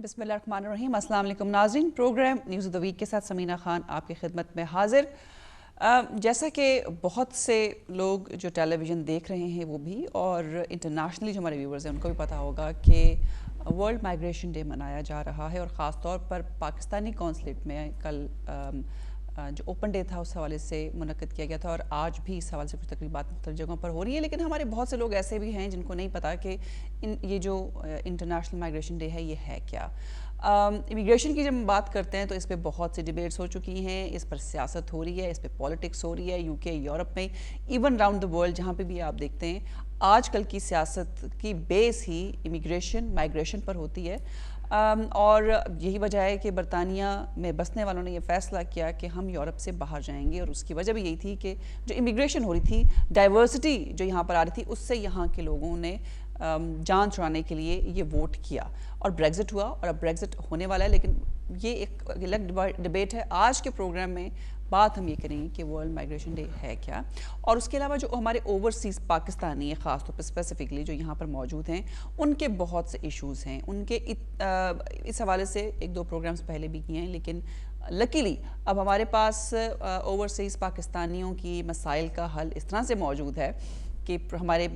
बिस्मिल्लाहिर्रहमानिर्रहीम। अस्सलाम वालेकुम नाज़रीन, programme news of the week के साथ समीना खान आपकी खिदमत में हाजिर। जैसा कि बहुत से लोग जो टेलीविज़न देख रहे हैं वो भी, और इंटरनेशनली जो हमारे व्यूवर्स हैं उनको भी पता होगा कि वर्ल्ड माइग्रेशन डे मनाया जा रहा है, और ख़ास तौर पर पाकिस्तानी कौंसलेट में कल जो ओपन डे था उस हवाले से मुनक्किद किया गया था, और आज भी इस हवाले से कुछ तकरीबात मुख्तलिफ जगहों पर हो रही है। लेकिन हमारे बहुत से लोग ऐसे भी हैं जिनको नहीं पता कि ये जो इंटरनेशनल माइग्रेशन डे है ये है क्या। इमिग्रेशन की जब हम बात करते हैं तो इस पर बहुत सी डिबेट्स हो चुकी हैं, इस पर सियासत हो रही है, इस पर पॉलिटिक्स हो रही है, यूके, यूरोप में, इवन राउंड द वर्ल्ड जहाँ पे भी आप देखते हैं आजकल की सियासत की बेस ही इमिग्रेशन माइग्रेशन पर होती है। और यही वजह है कि बरतानिया में बसने वालों ने यह फ़ैसला किया कि हम यूरोप से बाहर जाएंगे, और उसकी वजह भी यही थी कि जो इमिग्रेशन हो रही थी, डाइवर्सिटी जो यहाँ पर आ रही थी, उससे यहाँ के लोगों ने जान छुड़ाने के लिए ये वोट किया और ब्रेग्जिट हुआ, और अब ब्रेग्जिट होने वाला है। लेकिन ये एक अलग डिबेट है। आज के प्रोग्राम में बात हम ये करेंगे कि वर्ल्ड माइग्रेशन डे है क्या, और उसके अलावा जो हमारे ओवरसीज़ पाकिस्तानी है, ख़ास तौर पर स्पेसिफिकली जो यहाँ पर मौजूद हैं, उनके बहुत से इश्यूज़ हैं। उनके इस हवाले से एक दो प्रोग्राम्स पहले भी किए हैं, लेकिन लकीली अब हमारे पास ओवरसीज़ पाकिस्तानियों की मसाइल का हल इस तरह से मौजूद है कि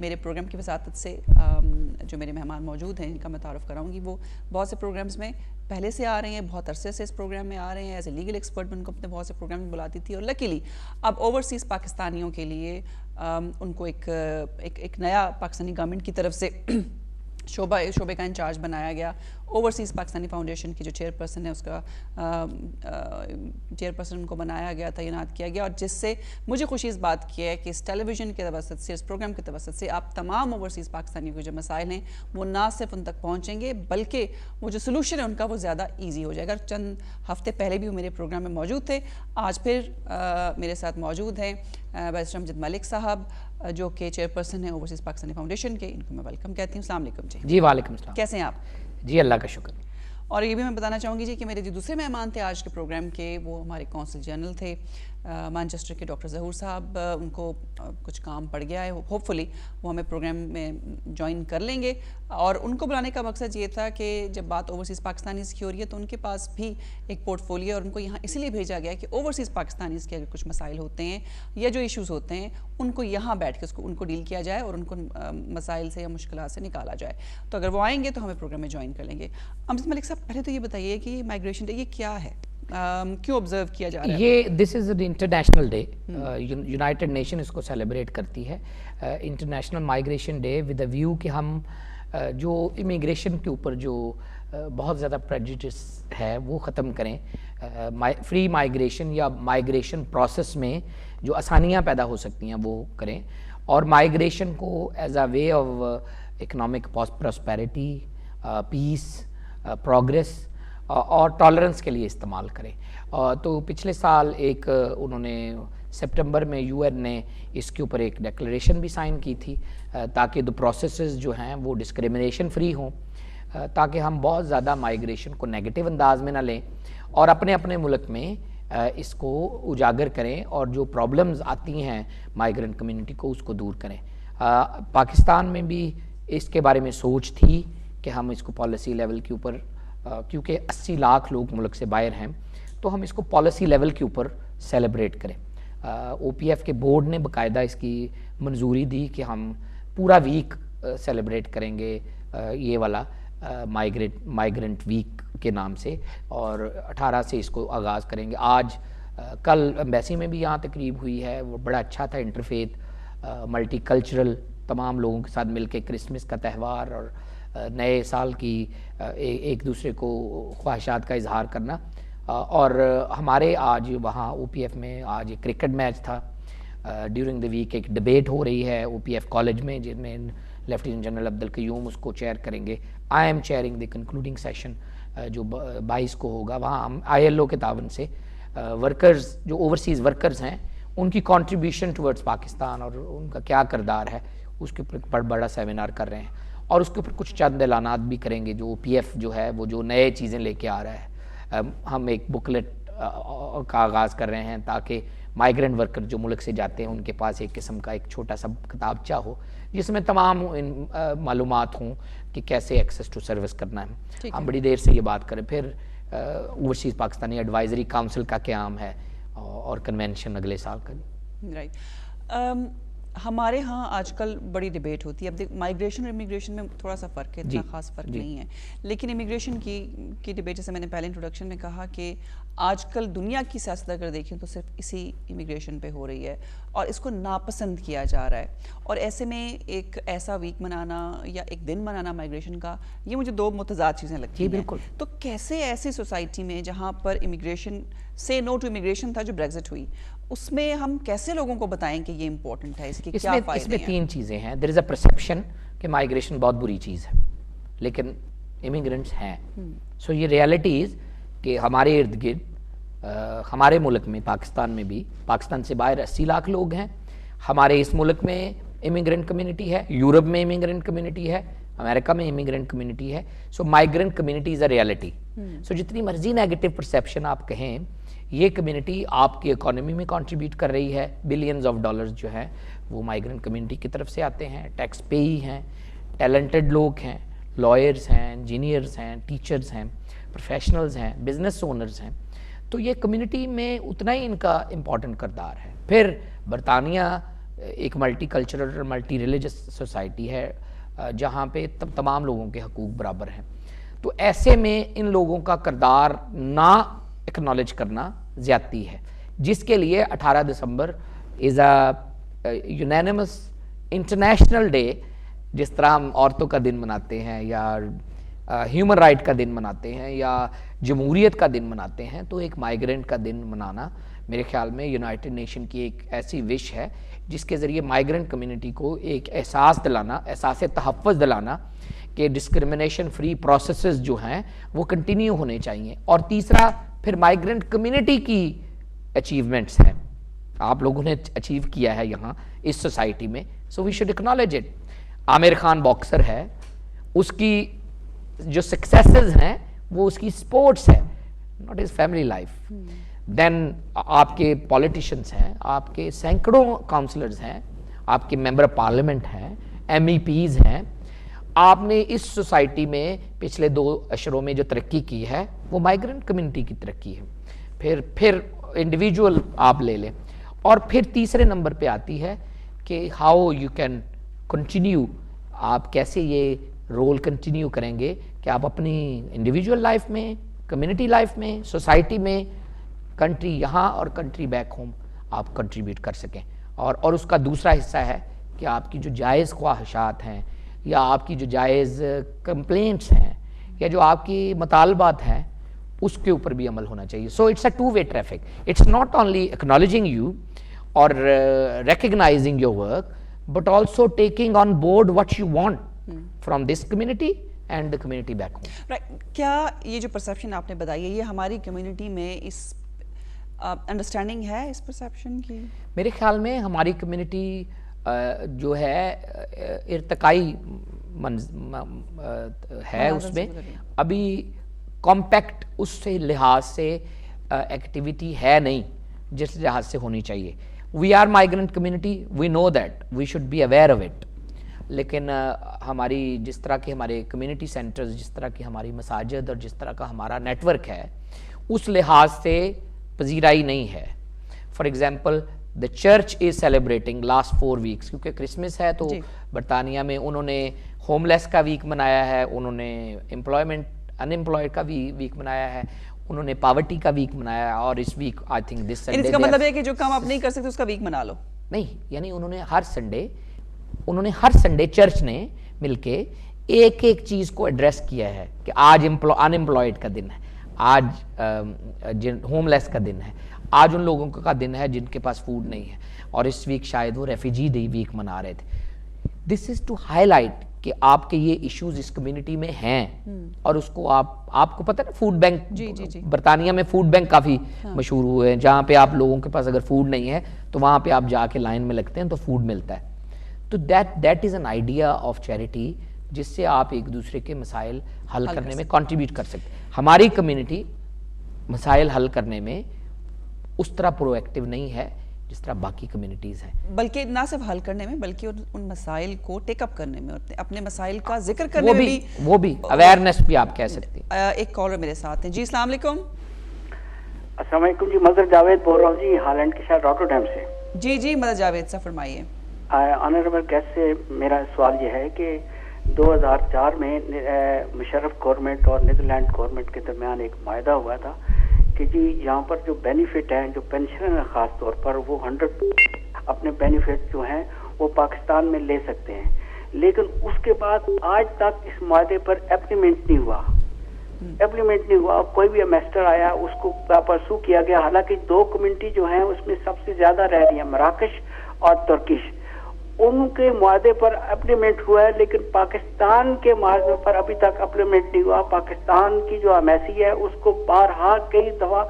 मेरे प्रोग्राम की वसातत से जो मेरे मेहमान मौजूद हैं, इनका मैं तारुफ़ कराऊंगी, वो बहुत से प्रोग्राम्स में पहले से आ रहे हैं, बहुत अरसे से इस प्रोग्राम में आ रहे हैं। एज ए लीगल एक्सपर्ट मैं उनको अपने बहुत से प्रोग्राम में बुलाती थी, और लकीली अब ओवरसीज़ पाकिस्तानियों के लिए उनको एक नया पाकिस्तानी गवर्नमेंट की तरफ से शोबे का इंचार्ज बनाया गया। ओवरसीज़ पाकिस्तानी फाउंडेशन की जो चेयरपर्सन है उसका चेयरपर्सन उनको बनाया गया, तैनात किया गया, और जिससे मुझे खुशी इस बात की है कि इस टेलीविज़न के तवसत से, इस प्रोग्राम के तवसत से आप तमाम ओवरसीज़ पाकिस्तानियों के जो मसाइल हैं वो ना सिर्फ उन तक पहुँचेंगे, बल्कि वो जो सोल्यूशन है उनका वो ज़्यादा ईजी हो जाएगा। चंद हफ्ते पहले भी वो मेरे प्रोग्राम में मौजूद थे, आज फिर मेरे साथ मौजूद हैं बैरिस्टर अमजद मलिक साहब, जो कि चेयरपर्सन है ओवरसीज़ पाकिस्तानी फाउंडेशन के। इनको मैं वेलकम कहती हूँ। अस्सलाम वालेकुम जी। जी वालेकुम सलाम। कैसे हैं आप? जी अल्लाह का शुक्र। और ये भी मैं बताना चाहूँगी जी कि मेरे जो दूसरे मेहमान थे आज के प्रोग्राम के, वो हमारे कौंसल जनरल थे मैनचेस्टर के डॉक्टर ज़हूर साहब। उनको कुछ काम पड़ गया है, होपफुली वो हमें प्रोग्राम में ज्वाइन कर लेंगे, और उनको बुलाने का मकसद ये था कि जब बात ओवरसीज़ पाकिस्तानीज़ की हो रही है तो उनके पास भी एक पोर्टफोलियो, और उनको यहाँ इसलिए भेजा गया कि ओवरसीज़ पाकिस्तानीज़ के अगर कुछ मसाइल होते हैं या जो इश्यूज़ होते हैं उनको यहाँ बैठ के उनको डील किया जाए और उनको मसाइल से या मुश्किलात से निकाला जाए। तो अगर वो आएंगे तो हमें प्रोग्राम में ज्वाइन कर लेंगे। अमजद मलिक साहब, पहले तो ये बताइए कि माइग्रेशन डे ये क्या है, क्यों ऑब्जर्व किया जा रहा है? ये this is the international day, United nation इसको सेलिब्रेट करती है, international migration day, with a view कि हम जो इमिग्रेशन के ऊपर जो बहुत ज़्यादा प्रेजुडिस है वो ख़त्म करें, फ्री माइग्रेशन या माइग्रेशन प्रोसेस में जो आसानियाँ पैदा हो सकती हैं वो करें, और माइग्रेशन को as a way of economic prosperity, peace, progress और टॉलरेंस के लिए इस्तेमाल करें। तो पिछले साल एक उन्होंने सितंबर में यूएन ने इसके ऊपर एक डिक्लेरेशन भी साइन की थी, ताकि द प्रोसेसेस जो हैं वो डिस्क्रिमिनेशन फ्री हों, ताकि हम बहुत ज़्यादा माइग्रेशन को नेगेटिव अंदाज में ना लें और अपने अपने मुल्क में इसको उजागर करें, और जो प्रॉब्लम्स आती हैं माइग्रेंट कम्युनिटी को उसको दूर करें। पाकिस्तान में भी इसके बारे में सोच थी कि हम इसको पॉलिसी लेवल के ऊपर, क्योंकि 80 लाख लोग मुल्क से बाहर हैं, तो हम इसको पॉलिसी लेवल के ऊपर सेलिब्रेट करें। ओपीएफ के बोर्ड ने बाकायदा इसकी मंजूरी दी कि हम पूरा वीक सेलिब्रेट करेंगे ये वाला माइग्रेंट वीक के नाम से, और 18 से इसको आगाज़ करेंगे। आज कल एम्बेसी में भी यहाँ तकरीब हुई है, वो बड़ा अच्छा था, इंटरफेथ मल्टी कल्चरल, तमाम लोगों के साथ मिलके क्रिसमस का त्यौहार और नए साल की एक दूसरे को ख्वाहिशात का इजहार करना। और हमारे आज वहाँ ओपीएफ में आज एक क्रिकेट मैच था, ड्यूरिंग द वीक एक डिबेट हो रही है ओपीएफ कॉलेज में, जिसमें लेफ्टिनेंट जनरल अब्दुल कयूम उसको चेयर करेंगे। I am chairing the concluding session जो 22 को होगा। वहाँ हम आईएलओ के तावन से वर्कर्स, जो ओवरसीज़ वर्कर्स हैं, उनकी कंट्रीब्यूशन टुवर्ड्स पाकिस्तान और उनका क्या किरदार है, उसके ऊपर बड़ा सेमिनार कर रहे हैं, और उसके ऊपर कुछ चंद ऐलानात भी करेंगे जो ओपीएफ जो है वो जो नए चीज़ें लेके आ रहा है। हम एक बुकलेट का आगाज़ कर रहे हैं ताकि माइग्रेंट वर्कर जो मुल्क से जाते हैं उनके पास एक किस्म का एक छोटा सा किताबचा हो जिसमें तमाम मालूमात हों कि कैसे एक्सेस टू सर्विस करना है। हम बड़ी देर से ये बात करें। फिर ओवरसीज़ पाकिस्तानी एडवाइजरी काउंसिल का क़याम है और कन्वेंशन अगले साल का। राइट। हमारे यहाँ आजकल बड़ी डिबेट होती है। अब देख, माइग्रेशन और इमिग्रेशन में थोड़ा सा फ़र्क है, इतना खास फ़र्क नहीं है, लेकिन इमिग्रेशन की डिबेट, जैसे मैंने पहले इंट्रोडक्शन में कहा कि आजकल दुनिया की सियासत अगर देखें तो सिर्फ इसी इमिग्रेशन पे हो रही है और इसको नापसंद किया जा रहा है। और ऐसे में एक ऐसा वीक मनाना या एक दिन मनाना माइग्रेशन का, ये मुझे दो मुतज़ाद चीज़ें लगती हैं। बिल्कुल। तो कैसे ऐसी सोसाइटी में जहाँ पर इमिग्रेशन से नो टू इमिग्रेशन था, जो ब्रेग्जिट हुई, उसमें हम कैसे लोगों को बताएं कि ये इंपॉर्टेंट है, इसकी क्या फायदे हैं? इसमें तीन चीज़ें हैं। देयर इज़ अ परसेप्शन कि माइग्रेशन बहुत बुरी चीज़ है, लेकिन इमिग्रेंट्स हैं। सो ये रियलिटी इज़ कि हमारे इर्द गिर्द हमारे मुल्क में, पाकिस्तान में भी, पाकिस्तान से बाहर 80 लाख लोग हैं। हमारे इस मुल्क में इमिग्रेंट कम्युनिटी है, यूरोप में इमिग्रेंट कम्युनिटी है, अमेरिका में इमिग्रेंट कम्युनिटी है। So migrant community is a reality. So जितनी मर्जी नेगेटिव परसेप्शन आप कहें, ये कम्युनिटी आपकी इकोनॉमी में कंट्रीब्यूट कर रही है। बिलियंस ऑफ डॉलर्स जो है वो माइग्रेंट कम्युनिटी की तरफ से आते हैं। टैक्स पेई हैं, टैलेंटेड लोग हैं, लॉयर्स हैं, इंजीनियर्स हैं, टीचर्स हैं, प्रोफेशनल्स हैं, बिजनेस ओनर्स हैं। तो ये कम्युनिटी में उतना ही इनका इम्पॉर्टेंट किरदार है। फिर बरतानिया एक मल्टी कल्चरल और मल्टी रिलीजियस सोसाइटी है जहाँ पे तमाम लोगों के हकूक़ बराबर हैं। तो ऐसे में इन लोगों का किरदार ना एक्नॉलेज करना ज़्यादती है, जिसके लिए 18 December is a unanimous international day. जिस तरह हम औरतों का दिन मनाते हैं या ह्यूमन राइट का दिन मनाते हैं या जमहूरियत का दिन मनाते हैं, तो एक माइग्रेंट का दिन मनाना मेरे ख्याल में यूनाइटेड नेशन की एक ऐसी विश है जिसके ज़रिए माइग्रेंट कम्युनिटी को एक एहसास दिलाना, एहसास तहफ़्फ़ुज़ दिलाना कि डिस्क्रिमिनेशन फ्री प्रोसेसेस जो हैं वो कंटिन्यू होने चाहिए। और तीसरा फिर माइग्रेंट कम्युनिटी की अचीवमेंट्स हैं, आप लोगों ने अचीव किया है यहाँ इस सोसाइटी में, so we should acknowledge it. Aamir Khan boxer है, उसकी जो सक्सेसेस हैं वो उसकी स्पोर्ट्स है, not is family life. Then आपके पॉलिटिशियंस हैं, आपके सैकड़ों काउंसलर्स हैं, आपके मेंबर ऑफ पार्लियामेंट हैं, MEPs हैं। आपने इस सोसाइटी में पिछले 2 अशरों में जो तरक्की की है वो माइग्रेंट कम्युनिटी की तरक्की है। फिर इंडिविजुअल आप ले लें, और फिर तीसरे नंबर पे आती है कि हाउ यू कैन कंटिन्यू, आप कैसे ये रोल कंटिन्यू करेंगे कि आप अपनी इंडिविजुअल लाइफ में, कम्युनिटी लाइफ में, सोसाइटी में, कंट्री यहाँ और कंट्री बैक होम आप कंट्रीब्यूट कर सकें। और उसका दूसरा हिस्सा है कि आपकी जो जायज़ ख्वाहिशात हैं या आपकी जो जायज़ कंप्लेंट्स हैं या जो आपकी मतालबात हैं उसके ऊपर भी अमल होना चाहिए। So it's a two way traffic. It's not only acknowledging you और recognizing your work, but also taking on board what you want from this community and the community back home. Right. क्या ये जो perception आपने बताई है, ये हमारी community में इस अंडरस्टैंडिंग है इस परसेप्शन की? मेरे ख्याल में हमारी कम्युनिटी जो है इर्तकाई है, उसमें अभी कॉम्पैक्ट उससे लिहाज से एक्टिविटी है नहीं जिस लिहाज से होनी चाहिए। We are migrant community, we know that, we should be aware of it. लेकिन हमारी जिस तरह के हमारे कम्युनिटी सेंटर्स, जिस तरह की हमारी मसाजिद और जिस तरह का हमारा नेटवर्क है, उस लिहाज से पजीराई नहीं है। For example the church is celebrating last 4 weeks, क्योंकि क्रिसमस है तो बरतानिया में उन्होंने होमलेस का वीक मनाया है, उन्होंने एम्प्लॉयमेंट अनएम्प्लॉयड का वीक मनाया है, उन्होंने पावर्टी का वीक मनाया है, और इस week I think this Sunday, इसका मतलब है कि जो काम आप नहीं कर सकते उसका वीक मना लो। नहीं, यानी उन्होंने हर संडे चर्च ने मिलके एक एक चीज़ को एड्रेस किया है कि आज अनएम्प्लॉयड का दिन है, आज होमलेस का दिन है, आज उन लोगों का दिन है जिनके पास फूड नहीं है, और इस वीक शायद वो रेफ्यूजी डे वीक मना रहे थे। दिस इज़ टू हाईलाइट कि आपके ये इश्यूज इस कम्युनिटी में हैं, और उसको आपको पता है ना, फूड बैंक, जी। बरतानिया में फूड बैंक काफ़ी मशहूर हुए हैं, जहाँ पे आप लोगों के पास अगर फूड नहीं है तो वहाँ पे आप जाके लाइन में लगते हैं तो फूड मिलता है। तो that is an idea of charity जिससे आप एक दूसरे के मसाइल हल करने में कंट्रीब्यूट कर सकते हैं। हमारी कम्युनिटी मसाइल हल करने में उस तरह प्रोएक्टिव नहीं है जिस तरह बाकी कम्युनिटीज़ हैं। बल्कि ना सिर्फ हल करने में बल्कि उन मसाइल को टेकअप करने में, अपने मसाइल का जिक्र करने में भी वो भी अवेयरनेस भी आप कह सकते हैं। एक कॉलर मेरे साथ हैं जी, अस्सलाम वालेकुम। अस्सलाम वालेकुम जी, मदर जावेद बोल रहा हूँ जी, हालैंड के शहर रॉटरडैम से। जी मदर जावेद साहब फरमाइए। ऑनरेबल गेस्ट से मेरा सवाल ये है कि 2004 में मुशर्रफ गवर्नमेंट और नीदरलैंड गवर्नमेंट के दरमियान एक मायदा हुआ था कि जी यहाँ पर जो बेनिफिट हैं, जो पेंशनर हैं ख़ास तौर पर, वो 100 अपने बेनिफिट जो हैं वो पाकिस्तान में ले सकते हैं। लेकिन उसके बाद आज तक इस मायदे पर इम्प्लीमेंट नहीं हुआ। कोई भी एमेस्टर आया उसको परसू किया गया। हालांकि 2 कम्युनिटी जो हैं उसमें सबसे ज्यादा रह रही है, मराकश और तुर्किश, उनके मायदे पर इम्प्लीमेंट हुआ है, लेकिन पाकिस्तान के मायदे पर अभी तक इम्प्लीमेंट नहीं हुआ। पाकिस्तान की जो एम्बेसी है उसको बारहा कई दफा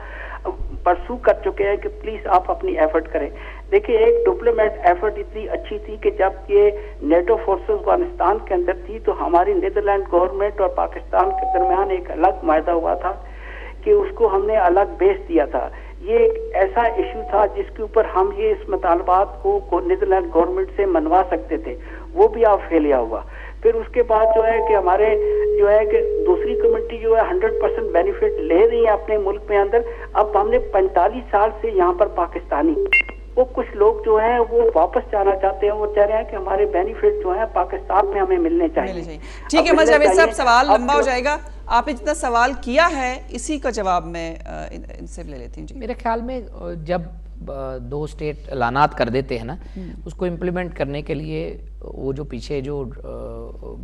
परसू कर चुके हैं कि प्लीज आप अपनी एफर्ट करें। देखिए, एक डिप्लोमेट एफर्ट इतनी अच्छी थी कि जब ये नेटो फोर्सेस अफगानिस्तान के अंदर थी तो हमारी नीदरलैंड गवर्नमेंट और पाकिस्तान के दरमियान एक अलग मायदा हुआ था कि उसको हमने अलग बेस दिया था। ये एक ऐसा इशू था जिसके ऊपर हम ये इस मुतालबात को नीदरलैंड गवर्नमेंट से मनवा सकते थे, वो भी आप फेलिया हुआ। फिर उसके बाद जो है कि हमारे जो है कि दूसरी कम्युनिटी जो है 100% बेनिफिट ले रही है अपने मुल्क में अंदर। अब हमने 45 साल से यहाँ पर पाकिस्तानी, वो कुछ लोग जो हैं वो वापस जाना चाहते हैं, वो चाह रहे हैं कि हमारे बेनिफिट जो है पाकिस्तान में हमें मिलने चाहिए। ठीक है मदर जावेद साहब, सवाल लंबा हो जाएगा, आपने जितना सवाल किया है इसी का जवाब मैं इनसे ले लेती हूँ। मेरे ख्याल में जब 2 स्टेट ऐलानात कर देते हैं ना, उसको इम्प्लीमेंट करने के लिए वो जो पीछे जो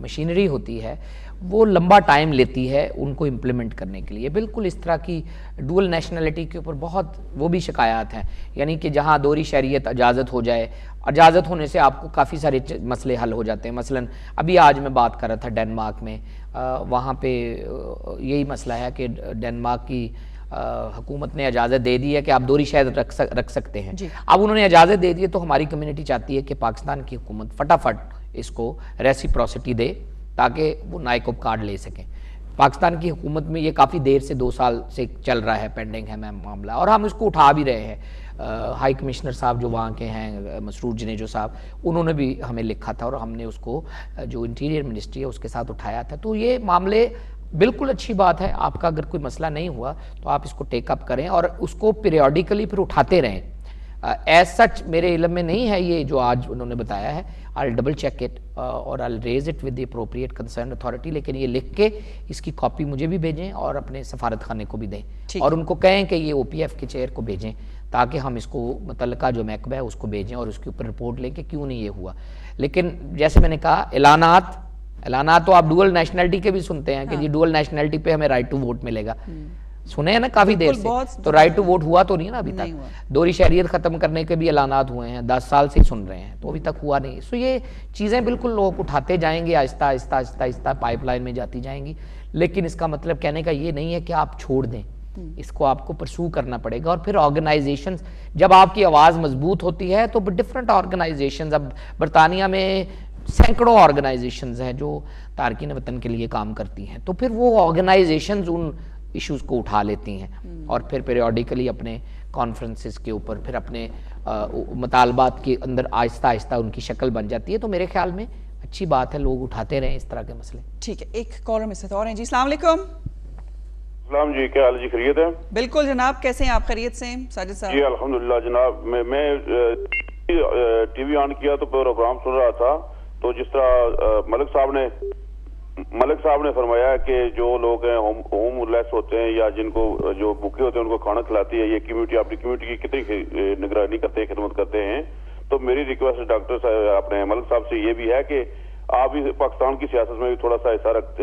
मशीनरी होती है वो लंबा टाइम लेती है उनको इम्प्लीमेंट करने के लिए। बिल्कुल इस तरह की डुअल नेशनलिटी के ऊपर बहुत वो भी शिकायत हैं, यानी कि जहाँ दोहरी शरीयत इजाज़त हो जाए, इजाज़त होने से आपको काफ़ी सारे मसले हल हो जाते हैं। मसलन अभी आज मैं बात कर रहा था डेनमार्क में, वहाँ पे यही मसला है कि डेनमार्क की हुकूमत ने इजाज़त दे दी है कि आप दोहरी शहद रख सकते हैं। अब उन्होंने इजाज़त दे दी है तो हमारी कम्युनिटी चाहती है कि पाकिस्तान की हुकूमत फटाफट इसको रेसिप्रोसिटी दे ताकि वो नाइकोब कार्ड ले सकें। पाकिस्तान की हुकूमत में ये काफ़ी देर से 2 साल से चल रहा है, पेंडिंग है मामला, और हम इसको उठा भी रहे हैं। हाई कमिश्नर साहब जो वहाँ के हैं, मसरूर जनेजो साहब, उन्होंने भी हमें लिखा था और हमने उसको जो इंटीरियर मिनिस्ट्री है उसके साथ उठाया था। तो ये मामले बिल्कुल अच्छी बात है, आपका अगर कोई मसला नहीं हुआ तो आप इसको टेकअप करें और उसको पीरियडिकली फिर उठाते रहें। एज सच मेरे इल्म में नहीं है ये जो आज उन्होंने बताया है, आई डबल चेक इट और I raise it with the appropriate concern authority, लेकिन ये लिख के इसकी कॉपी मुझे भी भेजें और अपने सफारत खाने को भी दें और उनको कहें कि ये OPF के चेयर को भेजें ताकि हम इसको मुतल्लिका जो महकमा है उसको भेजें और उसके ऊपर रिपोर्ट लें कि क्यों नहीं ये हुआ। लेकिन जैसे मैंने कहा, ऐलानात तो आप डुअल नेशनलिटी के भी सुनते हैं कि जी डुअल नेशनलिटी पे हमें राइट टू वोट मिलेगा, सुने हैं ना काफी देर से, तो राइट टू वोट हुआ तो नहीं है ना अभी तक। दोहरी शहरियत खत्म करने के भी ऐलानात हुए हैं, 10 साल से ही सुन रहे हैं, तो अभी तक हुआ नहीं। सो ये चीजें बिल्कुल लोग उठाते जाएंगे, आहिस्ता आहिस्ता आहिस्ता आहिस्ता पाइपलाइन में जाती जाएंगी, लेकिन इसका मतलब कहने का ये नहीं है कि आप छोड़ दें, इसको आपको परसू करना पड़ेगा। और फिर ऑर्गेनाइजेशंस, जब आपकी आवाज़ मजबूत होती है तो डिफरेंट ऑर्गेनाइजेशंस, अब बरतानिया में सैकड़ों ऑर्गेनाइजेशंस हैं जो तारकीन वतन के लिए काम करती हैं, तो फिर वो ऑर्गेनाइजेशंस उन इश्यूज को उठा लेती हैं और फिर पीरियडिकली अपने कॉन्फ्रेंसेस के ऊपर फिर अपने मुतालबात के अंदर आहिस्ता आहिस्ता उनकी शक्ल बन जाती है। तो मेरे ख्याल में अच्छी बात है, लोग उठाते रहें इस तरह के मसले। ठीक है, एक कॉलर में से और हैं जी, अस्सलाम वालेकुम। सलाम जी, क्या हाल जी, खैरियत है? बिल्कुल जनाब, कैसे हैं आप? खैरियत से साजिद साहब? जी अल्हम्दुलिल्लाह जनाब। मैं टीवी ऑन किया तो प्रोग्राम सुन रहा था, तो जिस तरह मलिक साहब ने फरमाया कि जो लोग हैं होमलेस होते हैं या जिनको जो भूखे होते हैं उनको खाना खिलाती है ये कम्युनिटी, अपनी कम्युनिटी की कितनी निगरानी करते हैं, खिदमत करते हैं। तो मेरी रिक्वेस्ट डॉक्टर साहब अपने मलिक साहब से ये भी है कि आप भी पाकिस्तान की सियासत में भी थोड़ा सा हिस्सा रखते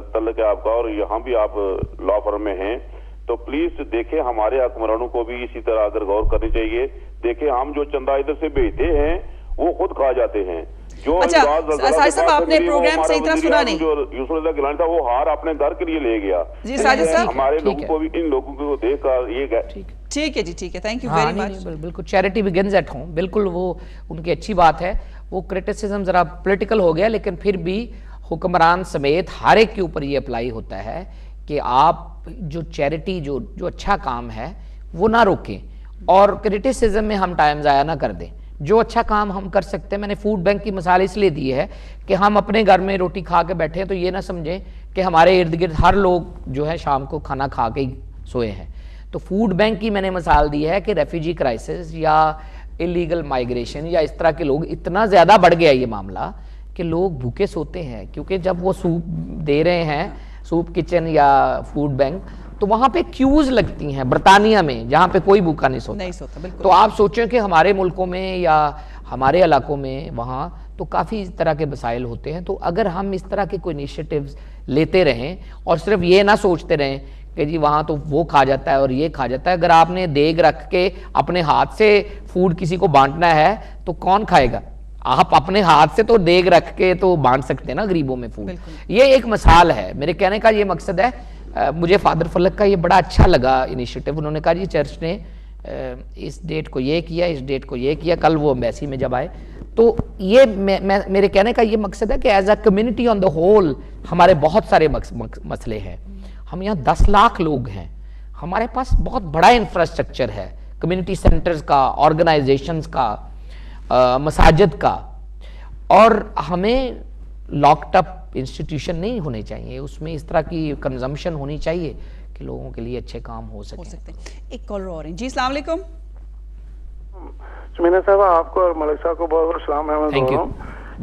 तल्लुक है आपका, और यहाँ भी आप लॉ फर्म में हैं, तो प्लीज देखें हमारे हुक्मरानों को भी इसी तरह अगर गौर करनी चाहिए। देखें, हम जो चंदा इधर से भेजते हैं वो खुद खा जाते हैं। जो अच्छा साजिद साहब, आपने प्रोग्राम सही तरह सुना नहीं। जो यूसुफ गिलानी था वो हार अपने घर के लिए ले गया जी साजिद साहब, हमारे लोगों को भी, इन लोगों को देखकर ये ठीक है जी, ठीक है, थैंक यू वेरी मच। बिल्कुल, चैरिटी बिगिंस एट होम, बिल्कुल वो उनकी अच्छी बात है। वो क्रिटिसिज्म जरा पॉलिटिकल हो गया, लेकिन फिर भी हुक्मरान समेत हर एक के ऊपर ये अप्लाई होता है कि आप जो चैरिटी जो अच्छा काम है वो ना रोकें और क्रिटिसिज्म में हम टाइम ज़ाया ना कर दें। जो अच्छा काम हम कर सकते हैं, मैंने फूड बैंक की मिसाल इसलिए दी है कि हम अपने घर में रोटी खा के बैठे हैं तो ये ना समझें कि हमारे इर्द गिर्द हर लोग जो है शाम को खाना खा के ही सोए हैं। तो फूड बैंक की मैंने मिसाल दी है कि रेफ्यूजी क्राइसिस या इलीगल माइग्रेशन या इस तरह के लोग इतना ज़्यादा बढ़ गया ये मामला कि लोग भूखे सोते हैं, क्योंकि जब वो सूप दे रहे हैं, सूप किचन या फूड बैंक, तो वहाँ पे क्यूज लगती हैं बरतानिया में जहाँ पे कोई भूखा नहीं सोता। बिल्कुल। तो आप सोचें कि हमारे मुल्कों में या हमारे इलाकों में वहाँ तो काफ़ी इस तरह के मसाइल होते हैं। तो अगर हम इस तरह के कोई इनिशिएटिव्स लेते रहें और सिर्फ ये ना सोचते रहें कि जी वहाँ तो वो खा जाता है और ये खा जाता है, अगर आपने देग रख के अपने हाथ से फूड किसी को बांटना है तो कौन खाएगा? आप अपने हाथ से तो देग रख के तो बांट सकते हैं ना गरीबों में फूड। ये एक मिसाल है। मेरे कहने का ये मकसद है। मुझे फादर फलक का ये बड़ा अच्छा लगा इनिशिएटिव। उन्होंने कहा जी चर्च ने इस डेट को ये किया, इस डेट को ये किया, कल वो एम्बेसी में जब आए। तो ये मेरे कहने का ये मकसद है कि as a community on the whole हमारे बहुत सारे मसले हैं। हम यहाँ 10 लाख लोग हैं, हमारे पास बहुत बड़ा इंफ्रास्ट्रक्चर है, कम्युनिटी सेंटर्स का, ऑर्गेनाइजेशंस का, मसाजिद का, और हमें लॉक्ड अप इंस्टीट्यूशन नहीं होने चाहिए। उसमें इस तरह की कंजम्पशन होनी चाहिए कि लोगों के लिए अच्छे काम हो सकते हैं। एक कॉलर और हैं जी। अस्सलाम वालेकुम। सुमीना साहब, आपको और मलिक साहब को बहुत बहुत सलाम है। Thank you.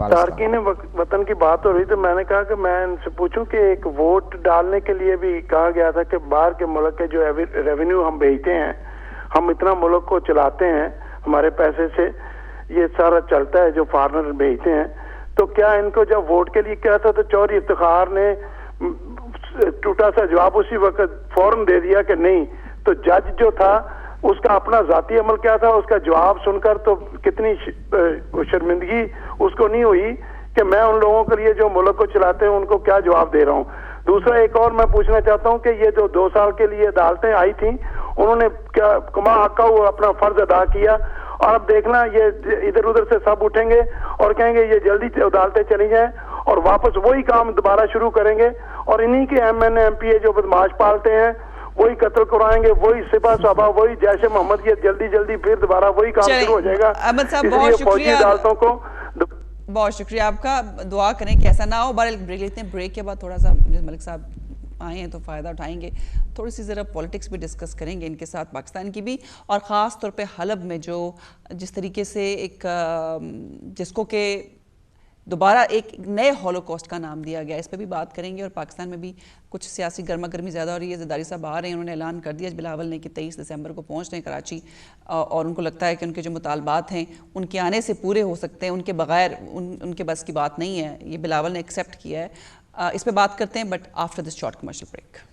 तारकीन वतन की बात हो रही तो मैंने कहा कि मैं इनसे पूछूं कि एक वोट डालने के लिए भी कहा गया था कि बाहर के मुल्क के जो रेवेन्यू हम भेजते हैं, हम इतना मुल्क को चलाते हैं, हमारे पैसे से ये सारा चलता है जो फॉरेनर भेजते हैं, तो क्या इनको जब वोट के लिए किया था तो चौधरी इफ्तिखार ने टूटा सा जवाब उसी वक्त फौरन दे दिया कि नहीं, तो जज जो था उसका अपना जाती अमल क्या था, उसका जवाब सुनकर तो कितनी शर्मिंदगी उसको नहीं हुई कि मैं उन लोगों के लिए जो मुल्क को चलाते हैं उनको क्या जवाब दे रहा हूँ। दूसरा एक और मैं पूछना चाहता हूँ कि ये जो 2 साल के लिए अदालतें आई थी, उन्होंने क्या कमा हका वो अपना फर्ज अदा किया, और अब देखना ये इधर उधर से सब उठेंगे और कहेंगे ये जल्दी से अदालतें चली जाएं और वापस वही काम दोबारा शुरू करेंगे, और इन्हीं के MNA MPA जो बदमाश पालते हैं वही कत्ल कराएंगे, वही सिपा सभा, वही जैश मोहम्मद, ये जल्दी जल्दी फिर दोबारा वही काम शुरू हो जाएगा। अहमद साहब बहुत शुक्रिया, अदालतों को बहुत शुक्रिया आपका। दुआ करें कि ऐसा ना हो। बार ब्रेक लेते हैं, ब्रेक के बाद थोड़ा सा मलिक साहब आए हैं तो फ़ायदा उठाएंगे, थोड़ी सी ज़रा पॉलिटिक्स भी डिस्कस करेंगे इनके साथ, पाकिस्तान की भी, और ख़ास तौर पे हलब में जो जिस तरीके से एक जिसको के दोबारा एक नए हॉलोकॉस्ट का नाम दिया गया, इस पर भी बात करेंगे। और पाकिस्तान में भी कुछ सियासी गर्मा गर्मी ज़्यादा हो रही है। ज़रदारी साहब आ रहे हैं, उन्होंने ऐलान कर दिया बिलावल ने कि 23 दिसंबर को पहुंच रहे हैं कराची, और उनको लगता है कि उनके जो मुतालबात हैं उनके आने से पूरे हो सकते हैं, उनके बगैर उनके बस की बात नहीं है। ये बिलावल ने एक्सेप्ट किया है। इस पर बात करते हैं, but after this short commercial break.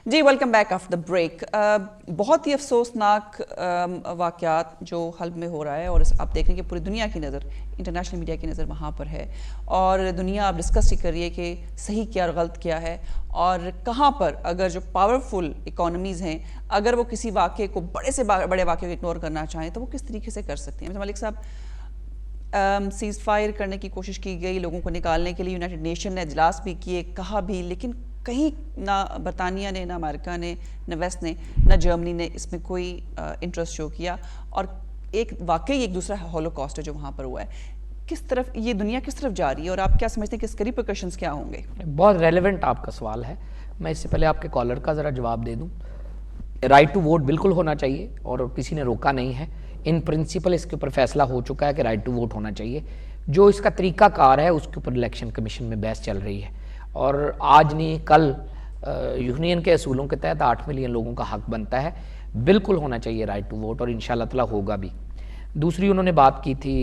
जी, welcome back after the break. बहुत ही अफसोसनाक वाक़यात जो हल्ब में हो रहा है, और आप देख रहे हैं कि पूरी दुनिया की नज़र, इंटरनेशनल मीडिया की नज़र वहाँ पर है, और दुनिया अब डिस्कस ही कर रही है कि सही क्या और गलत क्या है, और कहाँ पर अगर जो पावरफुल इकोनॉमीज़ हैं, अगर वो किसी वाक़े को, बड़े से बड़े वाक़े को इग्नोर करना चाहें तो वो किस तरीके से कर सकती हैं। मलिक साहब, सीज़ फायर करने की कोशिश की गई, लोगों को निकालने के लिए यूनाइटेड नेशन ने इजलास भी किए, कहा भी, लेकिन कहीं ना बरतानिया ने, ना अमेरिका ने, ना वेस्ट ने, ना जर्मनी ने इसमें कोई इंटरेस्ट शो किया, और एक वाकई एक दूसरा हॉलोकॉस्ट है जो वहाँ पर हुआ है। किस तरफ ये दुनिया किस तरफ जा रही है, और आप क्या समझते हैं कि इसके रिपरकशंस क्या होंगे? बहुत रेलेवेंट आपका सवाल है। मैं इससे पहले आपके कॉलर का ज़रा जवाब दे दूँ। राइट टू वोट बिल्कुल होना चाहिए, और किसी ने रोका नहीं है। इन प्रिंसिपल इसके ऊपर फैसला हो चुका है कि राइट टू वोट होना चाहिए। जो इसका तरीकाकार है उसके ऊपर इलेक्शन कमीशन में बहस चल रही है, और आज नहीं कल यूनियन के असूलों के तहत 8 मिलियन लोगों का हक बनता है। बिल्कुल होना चाहिए राइट टू वोट, और इंशाल्लाह ताला होगा भी। दूसरी उन्होंने बात की थी,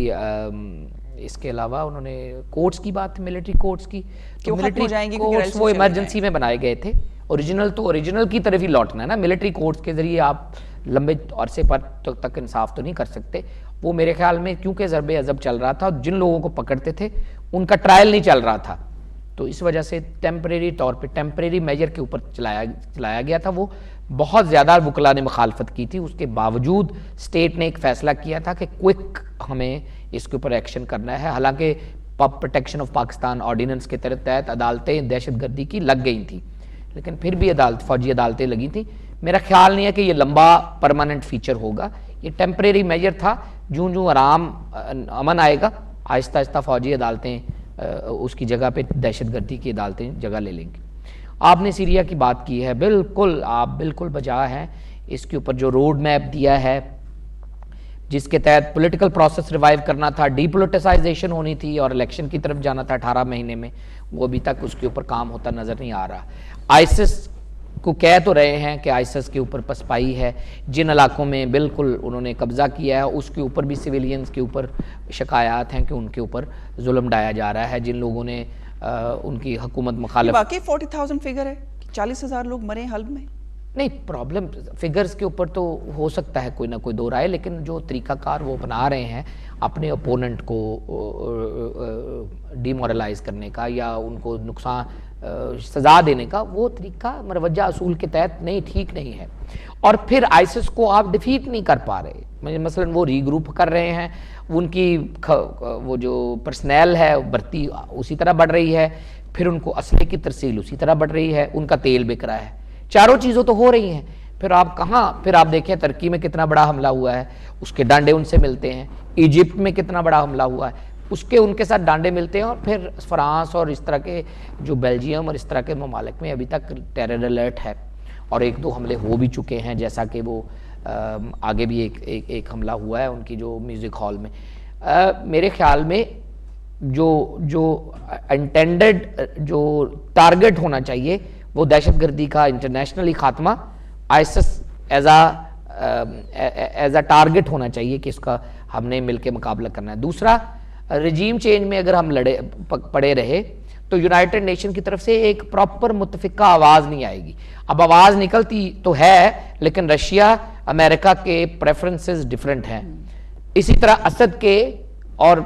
इसके अलावा उन्होंने कोर्ट्स की बात, मिलिट्री कोर्ट्स की। तो मिलिट्री कोर्ट्स वो इमरजेंसी में बनाए गए थे। ओरिजिनल तो ओरिजिनल की तरफ ही लौटना है ना। मिलिट्री कोर्ट्स के जरिए आप लंबे अरसे पर तक इंसाफ तो नहीं कर सकते। वो मेरे ख्याल में क्योंकि ज़रबे अज़ब चल रहा था, जिन लोगों को पकड़ते थे उनका ट्रायल नहीं चल रहा था, तो इस वजह से टेम्परेरी तौर पे टेम्परेरी मेजर के ऊपर चलाया गया था। वो बहुत ज़्यादा वकला ने मुखालफत की थी, उसके बावजूद स्टेट ने एक फ़ैसला किया था कि क्विक हमें इसके ऊपर एक्शन करना है। हालांकि प्रोटेक्शन ऑफ पाकिस्तान ऑर्डिनेंस के तहत अदालतें दहशतगर्दी की लग गई थी, लेकिन फिर भी फौजी अदालतें लगी थी। मेरा ख्याल नहीं है कि ये लंबा परमानेंट फीचर होगा, ये टेम्परेरी मेजर था। जूं जूं अमन आएगा, आहिस्ता आहिस्ता फौजी अदालतें उसकी जगह पे दहशतगर्दी की अदालतें जगह ले लेंगी। आपने सीरिया की बात की है, बिल्कुल आप बिल्कुल बजा हैं। इसके ऊपर जो रोड मैप दिया है, जिसके तहत पॉलिटिकल प्रोसेस रिवाइव करना था, डीपोलिटिसाइजेशन होनी थी और इलेक्शन की तरफ जाना था 18 महीने में, वो अभी तक उसके ऊपर काम होता नज़र नहीं आ रहा। आईसिस को कह तो रहे हैं कि आईसिस के ऊपर पसपाई है, जिन इलाकों में बिल्कुल उन्होंने कब्जा किया है उसके ऊपर भी सिविलियंस के ऊपर शिकायत हैं कि उनके ऊपर जुल्म ढाया जा रहा है। जिन लोगों ने उनकी हुकूमत मुखालिफ, वाकई 40,000 फिगर है, 40,000 लोग मरे हल्ब में। नहीं, प्रॉब्लम फिगर्स के ऊपर तो हो सकता है कोई ना कोई दो राय, लेकिन जो तरीकाकार वो अपना रहे हैं अपने ओपोनेंट को डिमोरलाइज करने का या उनको नुकसान सजा देने का, वो तरीका मरवजा असूल के तहत नहीं, ठीक नहीं है। और फिर आईसिस को आप डिफीट नहीं कर पा रहे। मसलन वो रीग्रुप कर रहे हैं, उनकी वो जो पर्सनल है भर्ती उसी तरह बढ़ रही है, फिर उनको असले की तरसील उसी तरह बढ़ रही है, उनका तेल बिक रहा है, चारों चीज़ों तो हो रही हैं। फिर आप कहाँ, फिर आप देखें तुर्की में कितना बड़ा हमला हुआ है, उसके डांडे उनसे मिलते हैं। इजिप्ट में कितना बड़ा हमला हुआ है, उसके उनके साथ डांडे मिलते हैं। और फिर फ्रांस और इस तरह के जो बेल्जियम और इस तरह के ममालिक में अभी तक टेरर अलर्ट है, और 1-2 हमले हो भी चुके हैं, जैसा कि वो आगे भी एक हमला हुआ है उनकी जो म्यूज़िक हॉल में। मेरे ख्याल में जो इंटेंडेड जो टारगेट होना चाहिए वो दहशतगर्दी का इंटरनेशनली खात्मा, आईसिस एज अ टारगेट होना चाहिए कि इसका हमने मिलकर मुकाबला करना है। दूसरा, रजीम चेंज में अगर हम पड़े रहे तो यूनाइटेड नेशन की तरफ से एक प्रॉपर मुत्तफिका आवाज़ नहीं आएगी। अब आवाज़ निकलती तो है, लेकिन रशिया अमेरिका के प्रेफरेंसेस डिफरेंट हैं, इसी तरह असद के और